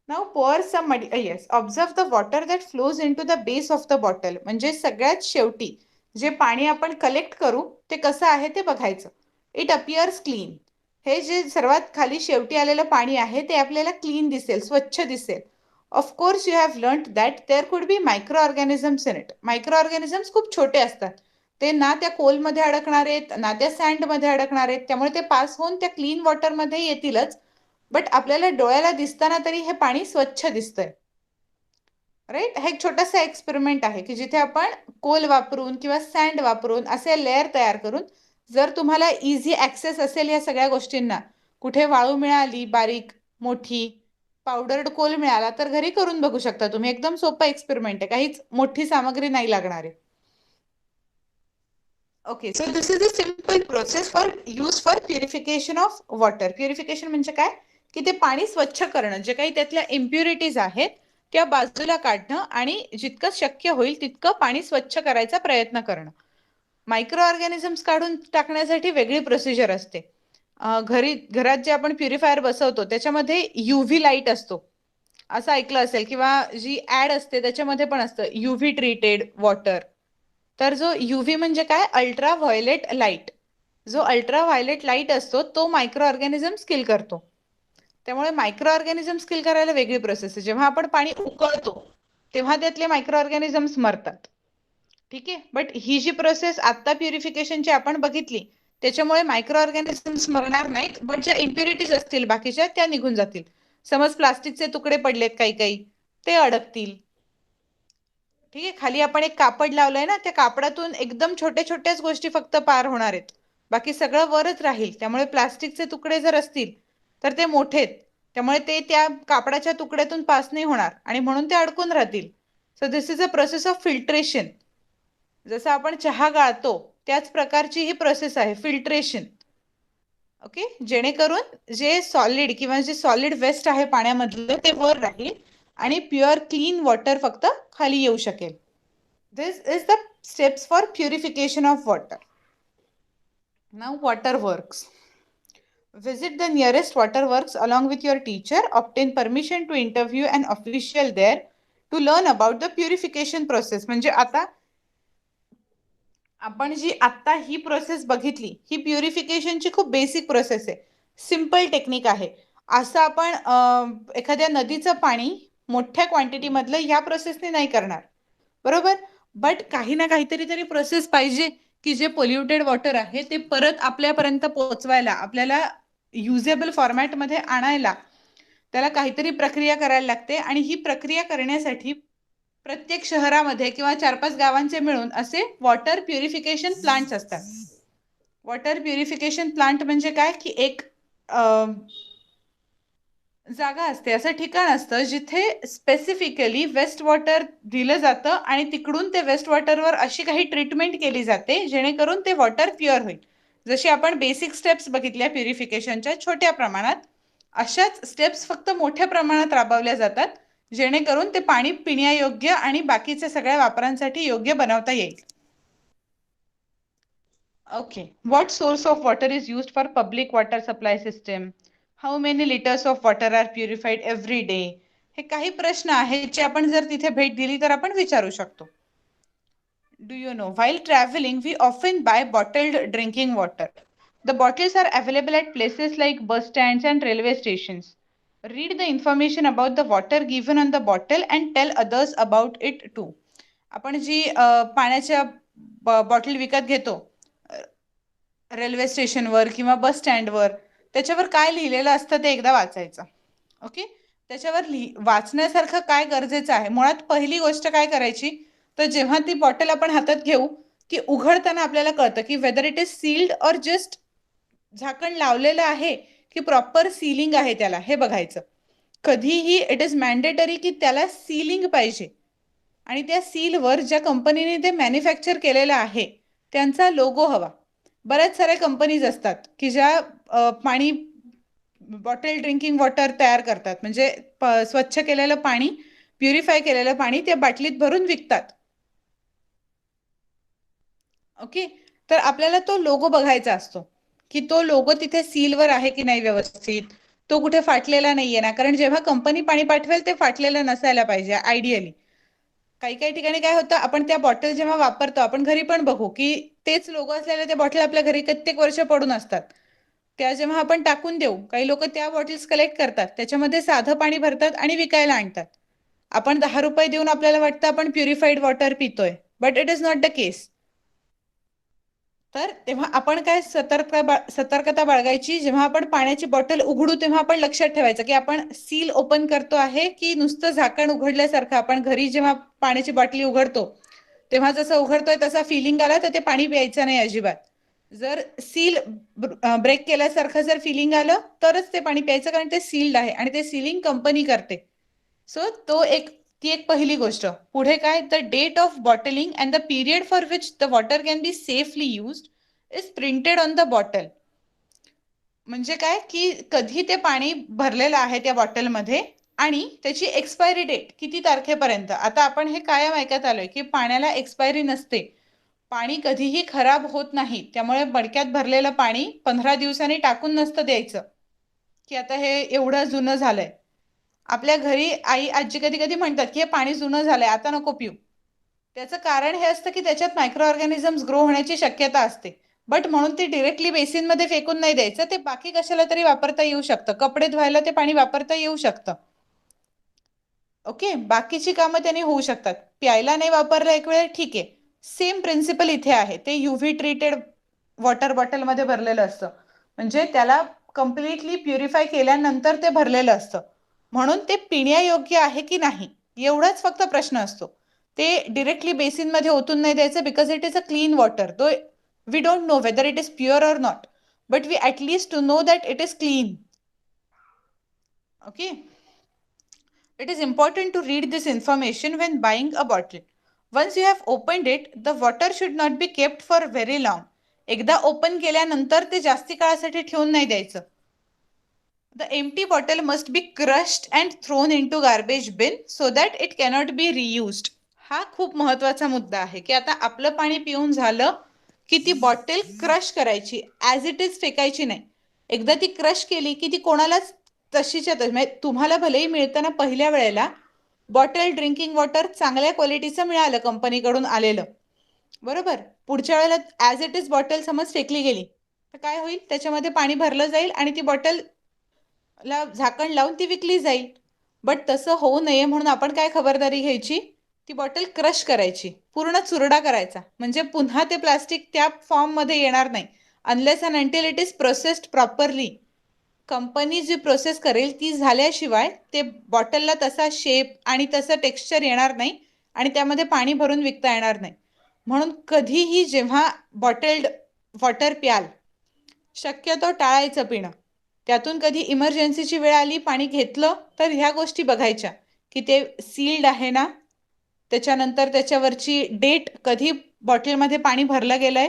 Now pour some muddy, yes, observe the water that flows into the base of the bottle. म्हणजे सगळ्यात शेवटी जे पाणी आपण कलेक्ट करू ते कसं आहे ते बघायचं. It appears clean. हे जे सर्वात खाली शेवटी आलेलं पाणी आहे ते आपल्याला क्लीन दिसेल, स्वच्छ दिसेल. Of course you have learn that there could be micro organisms in it. Micro organisms खूप छोटे असतात. ते ना त्या कोलमध्ये अडकणार आहेत ना त्या सँडमध्ये अडकणार आहेत. त्यामुळे ते पास होऊन त्या क्लीन वॉटरमध्ये येतीलच. बट आपल्याला डोळ्याला दिसताना तरी हे पाणी स्वच्छ दिसतंय. राईट. हा एक छोटासा एक्सपेरिमेंट आहे की जिथे आपण कोल वापरून किंवा सँड वापरून असे लेअर तयार करून, जर तुम्हाला इझी ऍक्सेस असेल या सगळ्या गोष्टींना, कुठे वाळू मिळाली बारीक मोठी, पावडर्ड कोल मिळाला, तर घरी करून बघू शकता तुम्ही. एकदम सोपा एक्सपेरिमेंट आहे, काहीच मोठी सामग्री नाही लागणार आहे. Okay, so this is a simple process for use for purification of water. Purification म्हणजे काय की ते पाणी स्वच्छ करणं, जे काही त्यातल्या इम्प्युरिटीज आहेत त्या बाजूला काढणं आणि जितकं शक्य होईल तितकं पाणी स्वच्छ करायचा प्रयत्न करणं. मायक्रो ऑर्गॅनिझम्स काढून टाकण्यासाठी वेगळी प्रोसिजर असते. घरात जे आपण प्युरिफायर बसवतो त्याच्यामध्ये UV लाईट असतो, असं ऐकलं असेल, किंवा जी ऍड असते त्याच्यामध्ये पण असतं UV ट्रीटेड वॉटर. तर जो UV म्हणजे काय, अल्ट्रा व्हायोलेट लाईट. जो अल्ट्रा व्हायोलेट लाईट असतो तो मायक्रो ऑर्गॅनिझम किल करतो. त्यामुळे मायक्रो ऑर्गॅनिझम्स किल करायला वेगळी प्रोसेस आहे. जेव्हा आपण पाणी उकळतो तेव्हा त्यातले मायक्रो ऑर्गॅनिझम्स मरतात. ठीक आहे, बट ही जी प्रोसेस आता प्युरिफिकेशनची आपण बघितली त्याच्यामुळे मायक्रो ऑर्गॅनिझम्स मरणार नाहीत, बट ज्या इम्प्युरिटीज असतील बाकीच्या त्या निघून जातील. समज प्लास्टिकचे तुकडे पडलेत काही काही, ते अडकतील. ठीक आहे, खाली आपण एक कापड लावलंय ना, त्या कापडातून एकदम छोट्या छोट्याच गोष्टी फक्त पार होणार आहेत, बाकी सगळं वरच राहील. त्यामुळे प्लास्टिकचे तुकडे जर असतील तर ते मोठेत, त्यामुळे ते त्या कापडाच्या तुकड्यातून पास नाही होणार आणि म्हणून ते अडकून राहतील. So this is a process of filtration. जसं आपण चहा गाळतो त्याच प्रकारची ही प्रोसेस आहे, फिल्ट्रेशन. ओके, जेणेकरून जे सॉलिड किंवा जे सॉलिड वेस्ट आहे पाण्यामधलं ते वर राहील आणि प्युअर क्लीन वॉटर फक्त खाली येऊ शकेल. This is the steps for purification of water. Now water works. Visit the nearest waterworks along with your teacher. Obtain permission to interview an official there to learn about the purification process. म्हणजे आता आपण जी आता ही process बघितली ही प्युरिफिकेशनची खूप basic process आहे, simple technique आहे. असं आपण एखाद्या नदीचं पाणी मोठ्या क्वांटिटी मधलं ह्या प्रोसेसने नाही करणार, बरोबर. बट काही ना काहीतरी तरी प्रोसेस पाहिजे की जे पोल्युटेड वॉटर आहे ते परत आपल्यापर्यंत पोहोचवायला, आपल्याला युजेबल फॉर्मॅटमध्ये आणायला त्याला काहीतरी प्रक्रिया करायला लागते. आणि ही प्रक्रिया करण्यासाठी प्रत्येक शहरामध्ये किंवा 4-5 गावांचे मिळून असे वॉटर प्युरिफिकेशन प्लांट्स असतात. वॉटर प्युरिफिकेशन प्लांट म्हणजे काय की एक जागा असते, असं ठिकाण असतं जिथे स्पेसिफिकली वेस्ट वॉटर दिलं जातं आणि तिकडून ते वेस्ट वॉटरवर अशी काही ट्रीटमेंट केली जाते जेणेकरून ते वॉटर प्युअर होईल. जशी आपण बेसिक स्टेप्स बघितल्या प्युरिफिकेशनच्या छोट्या प्रमाणात, अशाच स्टेप्स फक्त मोठ्या प्रमाणात राबवल्या जातात जेणेकरून ते पाणी पिण्यायोग्य आणि बाकीच्या सगळ्या वापरांसाठी योग्य बनवता येईल. Okay, what source of water is used for public water supply system? How many litres of water are purified every day? हे काही प्रश्न आहेत जे आपण जर तिथे भेट दिली तर आपण विचारू शकतो. Do you know, while traveling we often buy bottled drinking water. The bottles are available at places like bus stands and railway stations. Read the information about the water given on the bottle and tell others about it too. आपण जी पाण्याच्या bottle विकत घेतो railway स्टेशनवर किंवा बस स्टँडवर, त्याच्यावर काय लिहिलेलं असतं ते एकदा वाचायचं. ओके, त्याच्यावर वाचण्यासारखं काय गरजेचं आहे. मुळात पहिली गोष्ट काय करायची तर जेव्हा ती बॉटल आपण हातात घेऊ की उघडताना आपल्याला कळतं की वेदर इट इज सील्ड और जस्ट झाकण लावलेलं आहे की प्रॉपर सीलिंग आहे त्याला, हे बघायचं. कधीही इट इज मॅन्डेटरी की त्याला सीलिंग पाहिजे आणि त्या सीलवर ज्या कंपनीने ते मॅन्युफॅक्चर केलेलं आहे त्यांचा लोगो हवा. बऱ्याच साऱ्या कंपनीज असतात की ज्या पाणी बॉटल ड्रिंकिंग वॉटर तयार करतात, म्हणजे स्वच्छ केलेलं पाणी, प्युरिफाय केलेलं पाणी त्या बाटलीत भरून विकतात. ओके, तर आपल्याला तो लोगो बघायचा असतो की तो लोगो तिथे सीलवर आहे की नाही व्यवस्थित, तो कुठे फाटलेला नाहीये ना, कारण जेव्हा कंपनी पाणी पाठवेल ते फाटलेलं नसायला पाहिजे आयडियली. काही काही ठिकाणी काय होतं, आपण त्या बॉटल जेव्हा वापरतो, आपण घरी पण बघू की तेच लोगो असलेल्या त्या बॉटल आपल्या घरी कित्येक वर्ष पडून असतात. त्या जेव्हा आपण टाकून देऊ, काही लोक त्या बॉटल्स कलेक्ट करतात, त्याच्यामध्ये साधं पाणी भरतात आणि विकायला आणतात. आपण 10 रुपये देऊन आपल्याला वाटतं आपण प्युरिफाईड वॉटर पितोय, but it is not the case. तर तेव्हा आपण काय सतर्कता बाळगायची, जेव्हा आपण पाण्याची बॉटल उघडू तेव्हा आपण लक्षात ठेवायचं की आपण सील ओपन करतो आहे की नुसतं झाकण उघडल्यासारखं. आपण घरी जेव्हा पाण्याची बाटली उघडतो तेव्हा जसं उघडतोय तसा फिलिंग आला तर ते पाणी प्यायचं नाही अजिबात. जर सील ब्रेक केल्यासारखं जर फिलिंग आलं तरच ते पाणी प्यायचं, कारण ते सील्ड आहे आणि ते सीलिंग कंपनी करते. सो ती एक पहिली गोष्ट. पुढे काय, the date of bottling and the period for which the water can be safely used is printed on the bottle. म्हणजे काय की कधी ते पाणी भरलेलं आहे त्या बॉटलमध्ये आणि त्याची एक्सपायरी डेट किती तारखेपर्यंत. आता आपण हे कायम ऐकत आलोय की पाण्याला एक्सपायरी नसते, पाणी कधीही खराब होत नाही. त्यामुळे मडक्यात भरलेलं पाणी 15 दिवसांनी टाकून नसतं द्यायचं की आता हे एवढं जुनं झालंय. आपल्या घरी आई आजी कधी कधी म्हणतात की हे पाणी जुनं झालंय, आता नको पिऊ. त्याचं कारण हे असतं की त्याच्यात मायक्रो ऑर्गॅनिझम्स ग्रो होण्याची शक्यता असते. बट म्हणून ते डिरेक्टली बेसिनमध्ये फेकून नाही द्यायचं, ते बाकी कशाला तरी वापरता येऊ शकतं. कपडे धुवायला ते पाणी वापरता येऊ शकतं. ओके, बाकीची कामं त्यांनी होऊ शकतात. प्यायला नाही वापरलं एक वेळ ठीक आहे. सेम प्रिन्सिपल इथे आहे. ते युव्ही ट्रीटेड वॉटर बॉटलमध्ये भरलेलं असतं, म्हणजे त्याला कम्प्लिटली प्युरिफाय केल्यानंतर ते भरलेलं असतं. म्हणून ते पिण्यायोग्य आहे की नाही एवढाच फक्त प्रश्न असतो. ते डिरेक्टली बेसिनमध्ये ओतून नाही द्यायचं, because it is a clean water. Though we don't know whether it is pure or not, but we at least to know that it is clean. Okay, it is important to read this information when buying a bottle. Once you have opened it, the water should not be kept for very long. एकदा open केल्यानंतर ते जास्ती काळासाठी ठेवून नाही द्यायचं. The empty bottle must be crushed and thrown into garbage bin so that it cannot be reused. हा खूप महत्त्वाचा मुद्दा आहे की आता आपलं पाणी पिऊन झालं की ती बॉटल क्रश करायची, ॲज इट इज फेकायची नाही. एकदा ती क्रश केली की ती कोणालाच तशीच्या तशी, म्हणजे तुम्हाला भलेही मिळताना पहिल्या वेळेला बॉटल ड्रिंकिंग वॉटर चांगल्या क्वालिटीचं मिळालं कंपनीकडून आलेलं, बरोबर. पुढच्या वेळेला ॲज इट इज बॉटल समज फेकली गेली तर काय होईल, त्याच्यामध्ये पाणी भरलं जाईल आणि ती बॉटलला झाकण लावून ती विकली जाईल. बट तसं होऊ नये म्हणून आपण काय खबरदारी घ्यायची, ती बॉटल क्रश करायची, पूर्ण चुरडा करायचा, म्हणजे पुन्हा ते प्लास्टिक त्या फॉर्ममध्ये येणार नाही. Unless and until it is processed properly. Company जी प्रोसेस करेल ती झाल्याशिवाय ते बॉटलला तसा शेप आणि तसं टेक्स्चर येणार नाही आणि त्यामध्ये पाणी भरून विकता येणार नाही. म्हणून कधीही जेव्हा बॉटल्ड वॉटर प्याल शक्यतो टाळायचं पिणं. त्यातून कधी इमर्जन्सीची वेळ आली, पाणी घेतलं तर ह्या गोष्टी बघायच्या की ते सील्ड आहे ना, त्याच्यानंतर त्याच्यावरची डेट, कधी बॉटलमध्ये पाणी भरलं गेलंय,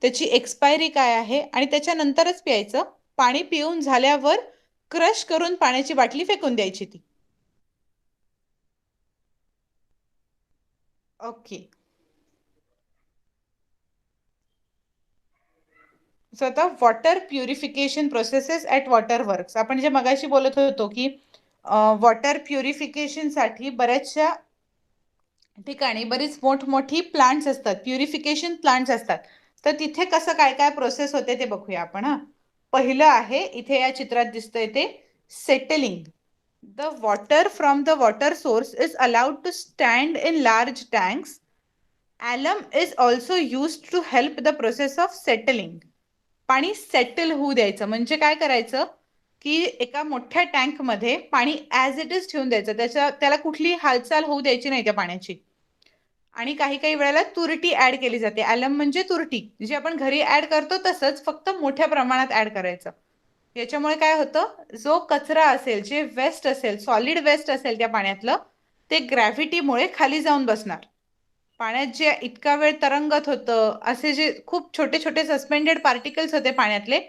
त्याची एक्सपायरी काय आहे, आणि त्याच्यानंतरच प्यायचं. पाणी पिऊन झाल्यावर क्रश करून पाण्याची बाटली फेकून द्यायची ती. ओके, सो आता water purification processes at water works. आपण जे मगाशी बोलत होतो की वॉटर प्युरिफिकेशनसाठी बऱ्याचशा ठिकाणी बरीच मोठमोठी प्लांट्स असतात, प्युरिफिकेशन प्लांट्स असतात. तर तिथे कसं काय काय प्रोसेस होते ते बघूया आपण. पहिलं आहे इथे या चित्रात दिसतंय ते settling. The water from the water source is allowed to stand in large tanks. Alum is also used to help the process of settling. पाणी सेटल होऊ द्यायचं म्हणजे काय करायचं की एका मोठ्या टँकमध्ये पाणी ॲज इट इज ठेवून द्यायचं, त्याला कुठली हालचाल होऊ द्यायची नाही त्या पाण्याची. आणि काही काही वेळेला तुरटी ॲड केली जाते. ॲलम म्हणजे तुरटी, जी आपण घरी ॲड करतो तसंच, फक्त मोठ्या प्रमाणात ॲड करायचं. याच्यामुळे काय होतं, जो कचरा असेल, जे वेस्ट असेल, सॉलिड वेस्ट असेल त्या पाण्यातलं, ते ग्रॅव्हिटीमुळे खाली जाऊन बसणार. पाण्यात जे इतका वेळ तरंगत होतं, असे जे खूप छोटे छोटे सस्पेंडेड पार्टिकल्स होते पाण्यातले,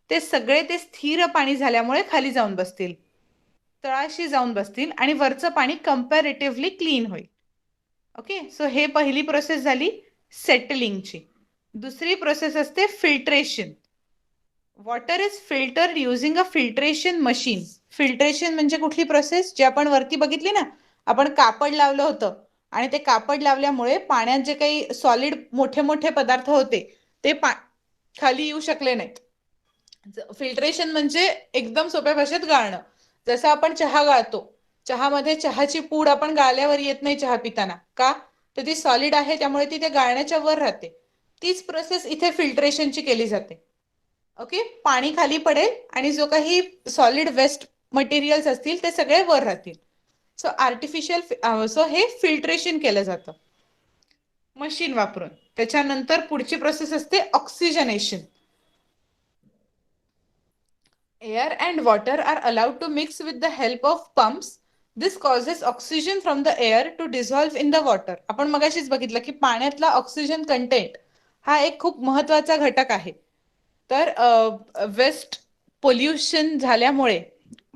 ते सगळे ते स्थिर पाणी झाल्यामुळे खाली जाऊन बसतील, तळाशी जाऊन बसतील आणि वरचं पाणी कम्पॅरेटिव्हली क्लीन होईल. ओके, सो हे पहिली प्रोसेस झाली सेटलिंगची. दुसरी प्रोसेस असते filtration. Water is filtered using a filtration machine. Filtration म्हणजे कुठली प्रोसेस, जी आपण वरती बघितली ना, आपण कापड लावलं होतं आणि ते कापड लावल्यामुळे पाण्यात जे काही सॉलिड मोठे मोठे पदार्थ होते ते खाली येऊ शकले नाहीत. फिल्ट्रेशन म्हणजे एकदम सोप्या भाषेत गाळणं. जसं आपण चहा गाळतो, चहामध्ये चहाची पूड आपण गाळल्यावर येत नाही चहा पिताना, का तर ती सॉलिड आहे, त्यामुळे ती त्या गाळण्याच्या वर राहते. तीच प्रोसेस इथे फिल्ट्रेशनची केली जाते. ओके, पाणी खाली पडेल आणि जो काही सॉलिड वेस्ट मटेरियल्स असतील ते सगळे वर राहतील. सो सो हे फिल्ट्रेशन केलं जातं मशीन वापरून. त्याच्यानंतर पुढची प्रोसेस असते oxygenation. Air and water are allowed to mix with the help of pumps. This causes oxygen from the air to dissolve in the water. आपण मगाशीच बघितलं की पाण्यातला ऑक्सिजन कंटेंट हा एक खूप महत्त्वाचा घटक आहे. तर वेस्ट पोल्युशन झाल्यामुळे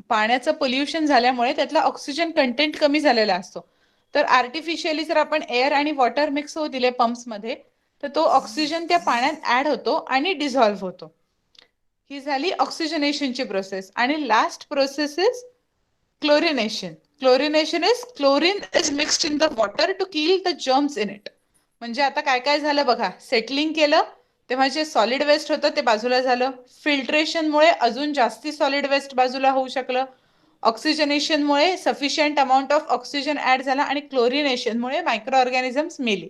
पाण्याचं पोल्युशन झाल्यामुळे त्यातला ऑक्सिजन कंटेंट कमी झालेला असतो. तर आर्टिफिशियली जर आपण एअर आणि वॉटर मिक्स होऊ दिले पंप्समध्ये, तर तो ऑक्सिजन त्या पाण्यात ऍड होतो आणि डिझॉल्व्ह होतो. ही झाली ऑक्सिजनेशनची प्रोसेस. आणि last process is chlorination. Chlorination is chlorine is mixed in the water to kill the germs in it. म्हणजे आता काय काय झालं बघा. सेटलिंग केलं तेव्हा जे सॉलिड वेस्ट होतं ते बाजूला झालं. फिल्ट्रेशनमुळे अजून जास्ती सॉलिड वेस्ट बाजूला होऊ शकलं. ऑक्सिजनेशनमुळे sufficient amount of oxygen add झाला आणि क्लोरिनेशनमुळे मायक्रो ऑर्गॅनिझम्स मेले.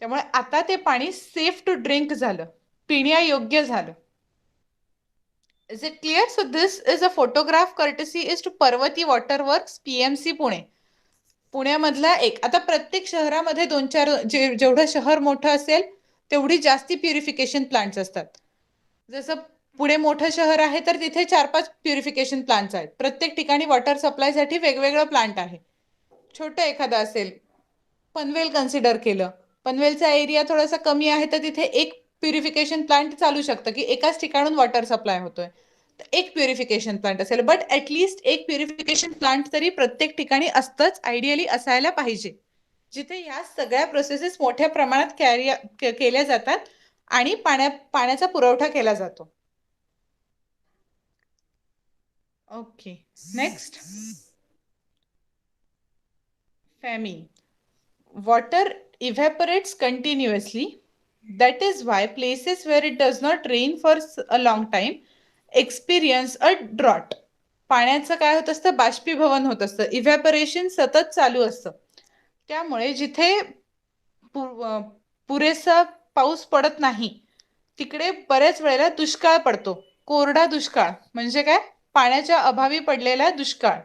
त्यामुळे आता ते पाणी सेफ टू ड्रिंक झालं, पिण्यायोग्य झालं. Is it clear? So this is a photograph courtesy is to Parvati water works PMC Pune. पुण्यामधला एक. आता प्रत्येक शहरामध्ये 2-4 जेवढं शहर मोठं असेल तेवढी जास्ती प्युरिफिकेशन प्लांट्स असतात. जसं पुणे मोठं शहर आहे तर तिथे 4-5 प्युरिफिकेशन प्लांट्स आहेत. प्रत्येक ठिकाणी वॉटर सप्लायसाठी वेगवेगळं प्लांट आहे. छोटं एखादं असेल, पनवेल कन्सिडर केलं, पनवेलचा एरिया थोडासा कमी आहे तर तिथे एक प्युरिफिकेशन प्लांट चालू शकतं की एकाच ठिकाणून वॉटर सप्लाय होतोय, तर एक प्युरिफिकेशन प्लांट असेल. बट ॲटलिस्ट एक प्युरिफिकेशन प्लांट तरी प्रत्येक ठिकाणी असतंच, आयडियली असायला पाहिजे, जिथे ह्या सगळ्या प्रोसेसेस मोठ्या प्रमाणात केल्या जातात आणि पाण्याचा पुरवठा केला जातो. Okay, next. Famine. Water evaporates continuously. That is why places where it does not rain for a long time experience a drought. पाण्याचं काय होत असतं, बाष्पीभवन होत असतं, इव्हॅपोरेशन सतत चालू असतं. त्यामुळे जिथे पुरेसा पाऊस पडत नाही तिकडे बऱ्याच वेळेला दुष्काळ पडतो. कोरडा दुष्काळ म्हणजे काय, पाण्याच्या अभावी पडलेला दुष्काळ.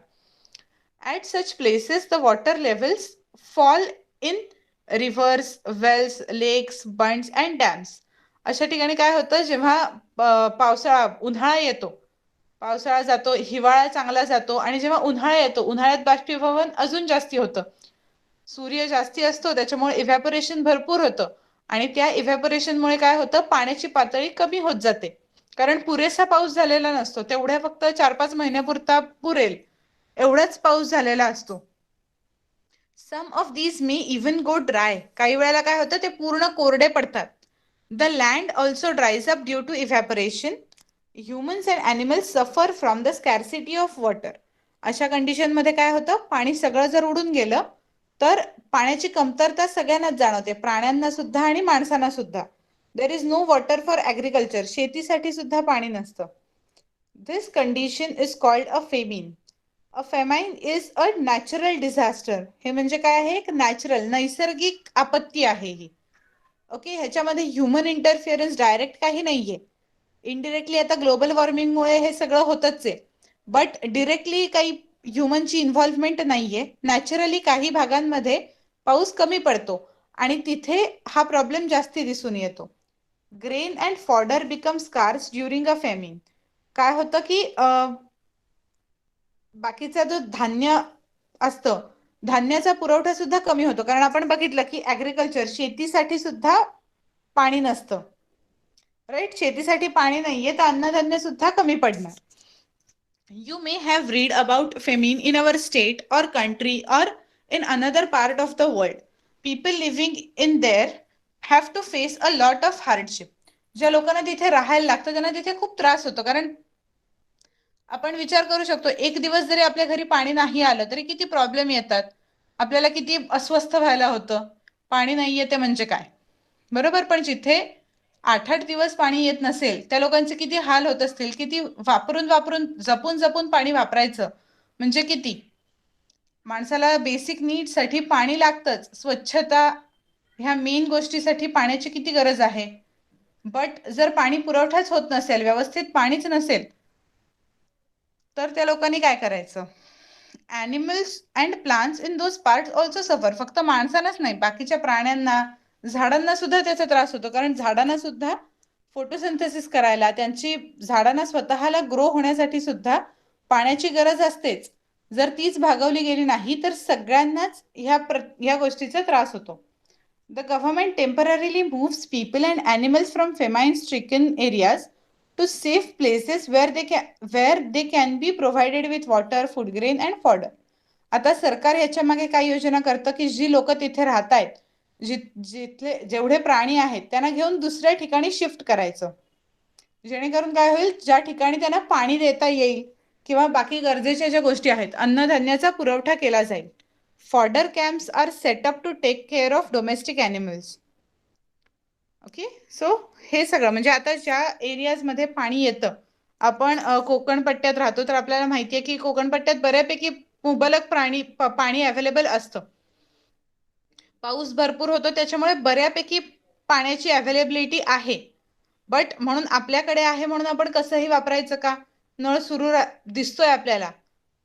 At such places, the water levels fall in rivers, wells, lakes, bunds and dams. अशा ठिकाणी काय होतं, जेव्हा उन्हाळा येतो, पावसाळा जातो, हिवाळा चांगला जातो आणि जेव्हा उन्हाळा येतो, उन्हाळ्यात बाष्पीभवन अजून जास्ती होतं. सूर्य जास्ती असतो त्याच्यामुळे इव्हॅपोरेशन भरपूर होतं आणि त्या इव्हॅपोरेशनमुळे काय होतं, पाण्याची पातळी कमी होत जाते. कारण पुरेसा पाऊस झालेला नसतो, तेवढ्या फक्त 4-5 महिन्यापुरता पुरेल एवढाच पाऊस झालेला असतो. Some of these may even go dry. काही वेळेला काय होतं, ते पूर्ण कोरडे पडतात. The land also dries up due to evaporation. Humans and animals suffer from the scarcity of water. अशा कंडिशनमध्ये काय होतं, पाणी सगळं जर उडून गेलं तर पाण्याची कमतरता सगळ्यांनाच जाणवते, प्राण्यांना सुद्धा आणि माणसांना सुद्धा. There is no water for agriculture. शेतीसाठी सुद्धा पाणी नसतं. This condition is called a famine. A famine is a natural disaster. हे म्हणजे काय आहे, एक नॅचरल नैसर्गिक आपत्ती आहे ही. ओके, ह्याच्यामध्ये ह्युमन इंटरफिअरन्स डायरेक्ट काही नाहीये. इनडिरेक्टली आता ग्लोबल वॉर्मिंगमुळे हे सगळं होतच आहे, बट डिरेक्टली काही ह्युमनची इन्व्हॉल्वमेंट नाहीये. नॅचरली काही भागांमध्ये पाऊस कमी पडतो आणि तिथे हा प्रॉब्लेम जास्ती दिसून येतो. Grain and fodder become scarce during a famine. काय होतं की बाकीचा जो धान्य असतं, धान्याचा पुरवठा सुद्धा कमी होतो. कारण आपण बघितलं की ॲग्रिकल्चर, शेतीसाठी सुद्धा पाणी नसतं, राईट. शेतीसाठी पाणी नाहीये तर अन्नधान्य सुद्धा कमी पडणार. You may have read about famine in our state or country or in another part of the world. People living in there have to face a lot of hardship. ज्या लोकांना तिथे राहायला लागतं त्यांना तिथे खूप त्रास होतो. कारण आपण विचार करू शकतो, एक दिवस जरी आपल्या घरी पाणी नाही आलं तरी किती प्रॉब्लेम येतात आपल्याला, किती अस्वस्थ व्हायला होतं. पाणी नाही येते म्हणजे काय, बरोबर. पण जिथे 8-8 दिवस पाणी येत नसेल त्या लोकांचे किती हाल होत असतील, किती वापरून जपून जपून पाणी वापरायचं म्हणजे किती. माणसाला बेसिक नीडसाठी पाणी लागतंच. स्वच्छता ह्या मेन गोष्टीसाठी पाण्याची किती गरज आहे. बट जर पाणी पुरवठाच होत नसेल, व्यवस्थित पाणीच नसेल, तर त्या लोकांनी काय करायचं. Animals and plants in those parts also सफर. फक्त माणसांनाच नाही, बाकीच्या प्राण्यांना, झाडांना सुद्धा त्याचा त्रास होतो. कारण झाडांना सुद्धा फोटोसिंथेसिस करायला, झाडांना स्वतःला ग्रो होण्यासाठी सुद्धा पाण्याची गरज असतेच. जर तीच भागवली गेली नाही तर सगळ्यांनाच ह्या गोष्टीचा त्रास होतो. The government temporarily moves people and animals from famine stricken areas to safe places where they can be provided with water, food grain and fodder. आता सरकार याच्या मागे काय योजना करतं की जी लोक तिथे राहत आहेत, जिथले जेवढे प्राणी आहेत त्यांना घेऊन दुसऱ्या ठिकाणी शिफ्ट करायचं, जेणेकरून काय होईल, ज्या ठिकाणी त्यांना पाणी देता येईल किंवा बाकी गरजेच्या ज्या गोष्टी आहेत, अन्नधान्याचा पुरवठा केला जाईल. Fodder camps are set up to take care of domestic animals. Okay, so हे सगळं म्हणजे आता ज्या एरियाजमध्ये पाणी येतं, आपण कोकण पट्ट्यात राहतो तर आपल्याला माहिती आहे की कोकण पट्ट्यात बऱ्यापैकी मुबलक पाणी अवेलेबल असतं. पाऊस भरपूर होतो त्याच्यामुळे बऱ्यापैकी पाण्याची अवेलेबिलिटी आहे. बट म्हणून आपल्याकडे आहे म्हणून आपण कसंही वापरायचं का? नळ सुरू दिसतोय आपल्याला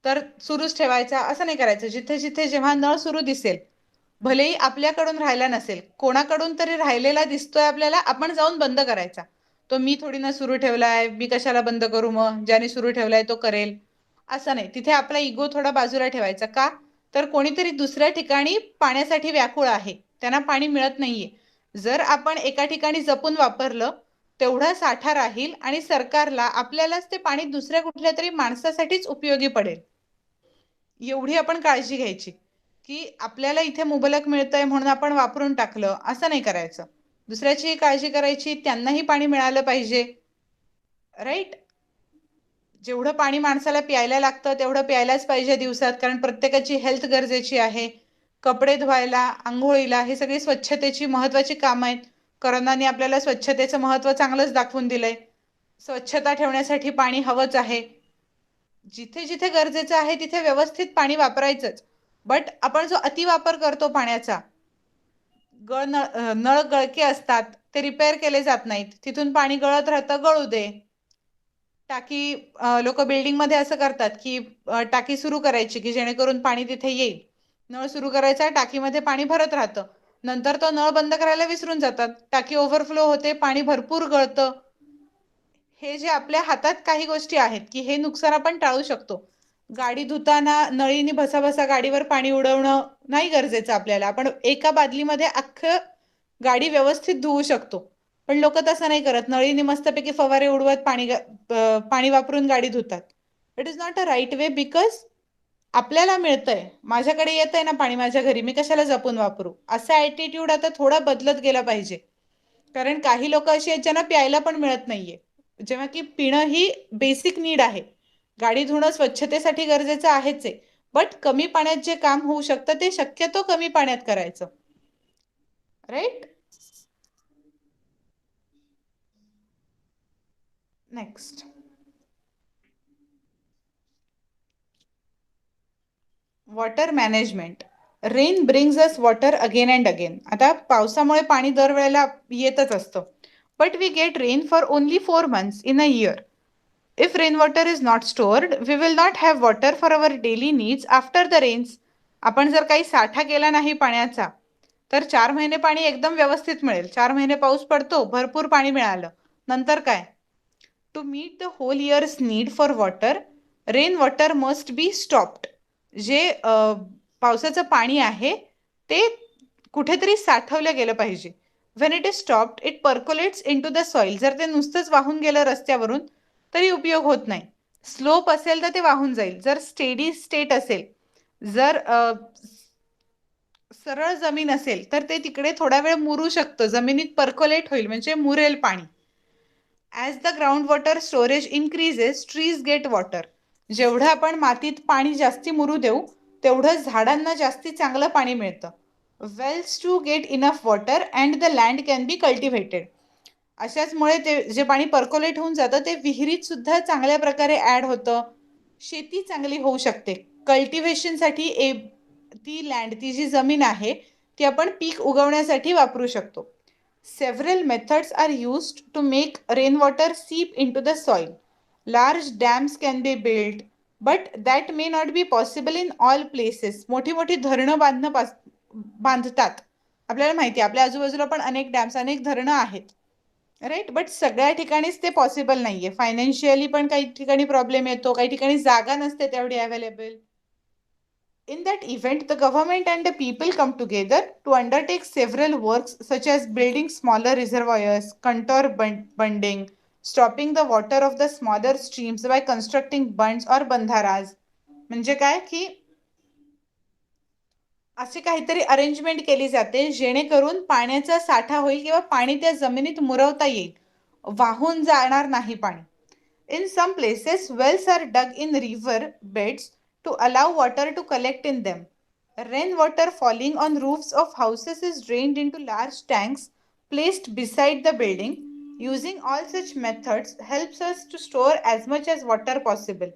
तर सुरूच ठेवायचा असं नाही करायचं. जिथे जिथे जेव्हा नळ सुरू दिसेल, भलेही आपल्याकडून राहिला नसेल, कोणाकडून तरी राहिलेला दिसतोय आपल्याला, आपण जाऊन बंद करायचा. तो मी थोडी ना सुरू ठेवलाय, मी कशाला बंद करू, मग ज्याने सुरू ठेवलाय तो करेल असं नाही. तिथे आपला इगो थोडा बाजूला ठेवायचा. का तर कोणीतरी दुसऱ्या ठिकाणी पाण्यासाठी व्याकुळ आहे, त्यांना पाणी मिळत नाहीये. जर आपण एका ठिकाणी जपून वापरलं तेवढा साठा राहील आणि सरकारला आपल्यालाच ते पाणी दुसऱ्या कुठल्या तरी माणसासाठीच उपयोगी पडेल. एवढी आपण काळजी घ्यायची की आपल्याला इथे मुबलक मिळतंय म्हणून आपण वापरून टाकलं असं नाही करायचं. दुसऱ्याचीही काळजी करायची, त्यांनाही पाणी मिळालं पाहिजे. राईट. जेवढं पाणी माणसाला प्यायला लागतं तेवढं प्यायलाच पाहिजे दिवसात, कारण प्रत्येकाची हेल्थ गरजेची आहे. कपडे धुवायला, आंघोळीला, हे सगळी स्वच्छतेची महत्वाची कामं आहेत. कोरोनाने आपल्याला स्वच्छतेचं महत्व चांगलंच दाखवून दिलंय. स्वच्छता ठेवण्यासाठी पाणी हवंच आहे. जिथे जिथे गरजेचं आहे तिथे व्यवस्थित पाणी वापरायचंच. बट आपण जो अतिवापर करतो पाण्याचा, नळ गळके असतात, ते रिपेअर केले जात नाहीत, तिथून पाणी गळत राहतं, गळू दे. टाकी, लोक बिल्डिंग मध्ये असं करतात की टाकी सुरू करायची की जेणेकरून पाणी तिथे येईल. नळ सुरू करायचा, टाकीमध्ये पाणी भरत राहतं, नंतर तो नळ बंद करायला विसरून जातात, टाकी ओव्हरफ्लो होते, पाणी भरपूर गळतं. हे जे आपल्या हातात काही गोष्टी आहेत की हे नुकसान आपण टाळू शकतो. गाडी धुताना नळीने भसाभसा गाडीवर पाणी उडवणं नाही गरजेचं आपल्याला. आपण एका बादलीमध्ये अख्खं गाडी व्यवस्थित धुवू शकतो. पण लोक तसं नाही करत, नळीने मस्तपैकी फवारे उडवत पाणी वापरून गाडी धुतात. It is not a right way, because आपल्याला मिळतंय, माझ्याकडे येतंय ना पाणी माझ्या घरी, मी कशाला जपून वापरू, असा ॲटिट्यूड आता थोडा बदलत गेला पाहिजे. कारण काही लोक अशी आहेत ज्यांना प्यायला पण मिळत नाहीये, जेव्हा की पिणं ही बेसिक नीड आहे. गाडी धुणं स्वच्छतेसाठी गरजेचं आहेच आहे, बट कमी पाण्यात जे काम होऊ शकतं ते शक्यतो कमी पाण्यात करायचं. Right. Next, water management. Rain brings us water again and again. आता पावसामुळे पाणी दरवेळेला येतच असतं, but we get rain for only 4 months in a year. If rainwater is not stored, we will not have water for our daily needs after the rains. आपण जर काही साठा केला नाही पाण्याचा तर 4 महिने पाणी एकदम व्यवस्थित मिळेल. 4 महिने पाऊस पडतो, भरपूर पाणी मिळालं, नंतर काय? To meet the whole years need for water, rain water must be stopped. जे पावसाचं पाणी आहे ते कुठेतरी साठवलं गेलं पाहिजे. When it is stopped it percolates into the soil. जर ते नुसतंच वाहून गेलं रस्त्यावरून तरी उपयोग होत नाही. स्लोप असेल तर ते वाहून जाईल. जर स्टेडी स्टेट असेल, जर सरळ जमीन असेल तर ते तिकडे थोडा वेळ मुरू शकतं, जमिनीत पर्कोलेट होईल म्हणजे मुरेल पाणी. As the ground water storage increases, trees get water. जेवढं आपण मातीत पाणी जास्ती मुरू देऊ तेवढं झाडांना जास्ती चांगलं पाणी मिळतं. Wells to get enough water and the land can be cultivated. अशाचमुळे ते जे पाणी पर्कोलेट होऊन जातं ते विहिरीत सुद्धा चांगल्या प्रकारे ॲड होतं, शेती चांगली होऊ शकते. कल्टिव्हेशनसाठी ती लँड, ती जी जमीन आहे ती आपण पीक उगवण्यासाठी वापरू शकतो. Several methods are used to make rainwater seep into the soil. Large dams can be built, but that may not be possible in all places. मोठी मोठी धरणं बांधतात. आपल्याला माहिती आहे, आपल्या आजूबाजूला पण अनेक डॅम्स, अनेक धरणं आहेत. राईट. बट सगळ्या ठिकाणीच ते पॉसिबल नाहीये. फायनान्शियली पण काही ठिकाणी प्रॉब्लेम येतो, काही ठिकाणी जागा नसते तेवढी available. In that event, the government and the people come together to undertake several works such as building smaller reservoirs, contour bunding, stopping the water of the smaller streams by constructing bunds or बंधाराज. म्हणजे काय की अशी काहीतरी arrangement केली जाते जेणेकरून पाण्याचा साठा होईल किंवा पाणी त्या जमिनीत मुरवता येईल, वाहून जाणार नाही पाणी. In some places, wells are dug in river beds to allow water to collect in them. Rainwater falling on roofs of houses is drained into large tanks placed beside the building. Using all such methods helps us to store as much as water possible.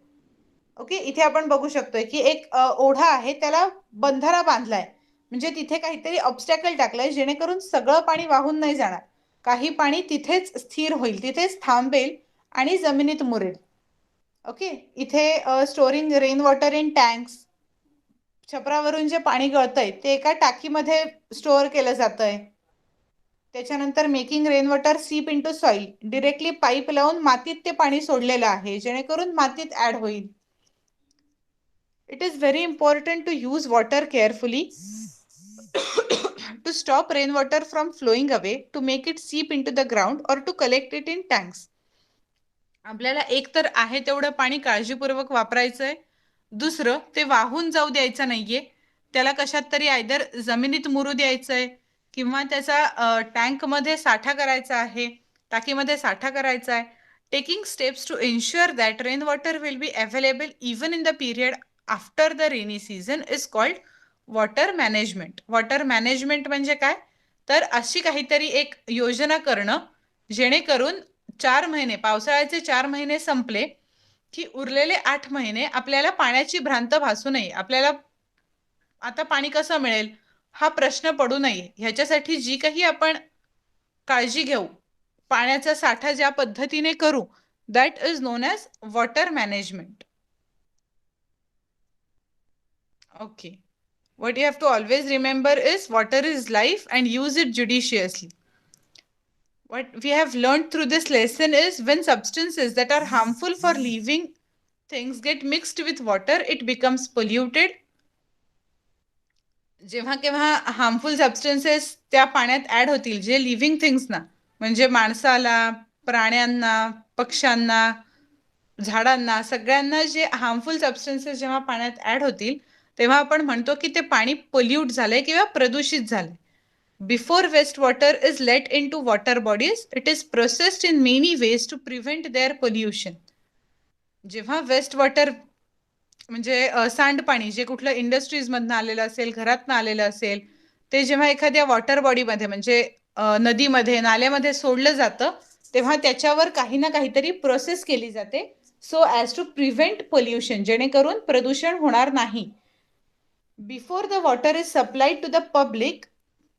Okay, इथे आपण बघू शकतोय की एक ओढा आहे, त्याला बंधारा बांधलाय, म्हणजे तिथे काहीतरी ऑब्स्टॅकल टाकलंय जेणेकरून सगळं पाणी वाहून नाही जाणार, काही पाणी तिथेच स्थिर होईल, तिथेच थांबेल आणि जमिनीत मुरेल. ओके, इथे storing rain water in tanks, छपरावरून जे पाणी गळतंय ते एका टाकीमध्ये स्टोअर केलं जातंय. त्याच्यानंतर मेकिंग रेन वॉटर सीप इनटू सॉइल, डिरेक्टली पाईप लावून मातीत ते पाणी सोडलेलं आहे जेणेकरून मातीत ऍड होईल. It is very important to use water carefully to stop rainwater from flowing away, to make it seep into the ground or to collect it in tanks. आपल्याला एक तर आहे तेवढं पाणी काळजीपूर्वक वापरायचंय, दुसरं ते वाहून जाऊ द्यायचं नाहीये, त्याला कशात तरी आयदर जमिनीत मुरू द्यायचंय किंवा त्याचा टँकमध्ये साठा करायचा आहे, टाकीमध्ये साठा करायचा आहे. Taking steps to ensure that rain water will be available even in the period after the rainy season is called water management. Water management म्हणजे काय, तर अशी काहीतरी एक योजना करणं जेणेकरून 4 महिने, पावसाळ्याचे 4 महिने संपले की उरलेले 8 महिने आपल्याला पाण्याची भ्रांत भासू नये, आपल्याला आता पाणी कसं मिळेल हा प्रश्न पडू नये, ह्याच्यासाठी जी काही आपण काळजी घेऊ, पाण्याचा साठा ज्या पद्धतीने करू, that is non as water management. Okay, what you have to always remember is water is life and use it judiciously. What we have learned through this lesson is when substances that are harmful for living things get mixed with water, it becomes polluted. जेव्हा केव्हा harmful substances त्या पाण्यात add होतील, जे living थिंग्सना म्हणजे माणसाला, प्राण्यांना, पक्ष्यांना, झाडांना, सगळ्यांना जे हार्मफुल सबस्टन्सेस जेव्हा पाण्यात ऍड होतील तेव्हा आपण म्हणतो की ते पाणी पोल्यूट झालंय किंवा प्रदूषित झालंय. Before waste water is let in to water bodies, it is processed in many ways to prevent their pollution. जेव्हा वेस्ट वॉटर म्हणजे सांडपाणी जे कुठलं इंडस्ट्रीजमधनं आलेलं असेल, घरातनं आलेलं असेल, ते जेव्हा एखाद्या वॉटर बॉडीमध्ये म्हणजे नदीमध्ये, नाल्यामध्ये सोडलं जातं तेव्हा त्याच्यावर काही ना काहीतरी प्रोसेस केली जाते, so as to prevent pollution, जेणेकरून प्रदूषण होणार नाही. Before the water is supplied to the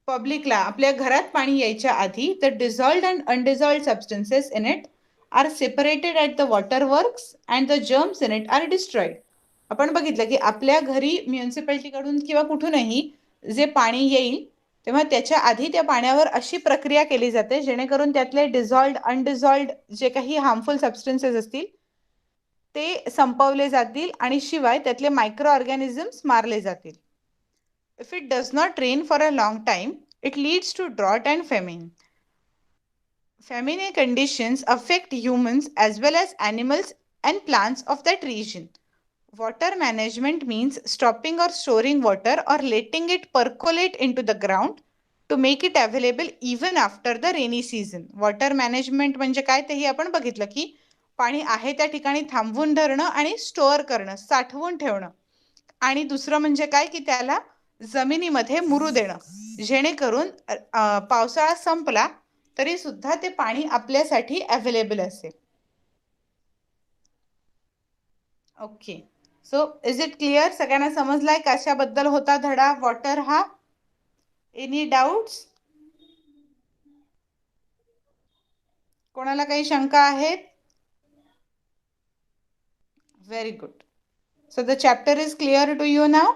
पब्लिकला आपल्या घरात पाणी यायच्या आधी the dissolved and undissolved substances in it are separated at the water works and the germs in it are destroyed. आपण बघितलं की आपल्या घरी म्युन्सिपाल्टीकडून किंवा कुठूनही जे पाणी येईल तेव्हा त्याच्या आधी त्या पाण्यावर अशी प्रक्रिया केली जाते जेणेकरून त्यातले डिझॉल्व्ड अनडिझॉल्व्ड जे काही हार्मफुल सबस्टन्सेस असतील ते संपवले जातील आणि शिवाय त्यातले मायक्रो ऑर्गॅनिझम्स मारले जातील. If it does not rain for a long time, it leads to drought and famine. Famine conditions affect humans as well as animals and plants of that region. Water management means stopping or storing water or letting it percolate into the ground to make it available even after the rainy season. Water management म्हणजे काय तेही आपण बघितलं की पाणी आहे त्या ठिकाणी थांबवून धरणं आणि स्टोअर करणं, साठवून ठेवणं, आणि दुसरं म्हणजे काय की त्याला जमिनीमध्ये मुरू देणं जेणेकरून पावसाळा संपला तरी सुद्धा ते पाणी आपल्यासाठी अवेलेबल असेल. Okay, so is it clear? सगळ्यांना समजलाय कशाबद्दल होता धडा वॉटर हा? Any doubts? कोणाला काही शंका आहेत? Very good. So the chapter is clear to you now?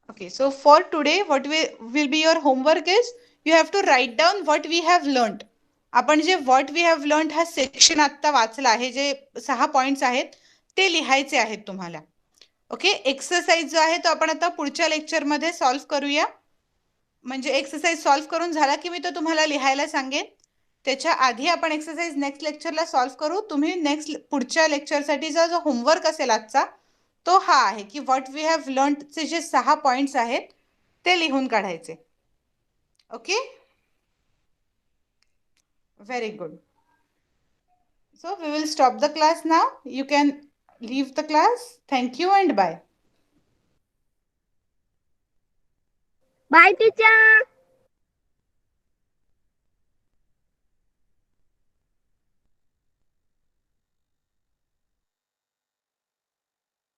Okay, so for today what will be your homework is you have to write down what we have learned. आपण जे what we have learned हा section आता वाचला आहे, जे 6 points आहेत ते लिहायचे आहेत तुम्हाला. ओके, एक्सरसाइज जो आहे तो आपण आता पुढच्या लेक्चरमध्ये सॉल्व्ह करूया. म्हणजे एक्सरसाइज सॉल्व्ह करून झाला की मी तो तुम्हाला लिहायला सांगेन. त्याच्या आधी आपण एक्सरसाइज नेक्स्ट लेक्चरला सॉल्व्ह करू. तुम्ही नेक्स्ट पुढच्या लेक्चरसाठीचा जो होमवर्क असेल आजचा तो हा आहे की व्हॉट वी हॅव लर्नचे जे 6 पॉईंट्स आहेत ते लिहून काढायचे. Okay, very good. So we will stop the class now. You can leave the class. Thank you and bye. Bye, teacher.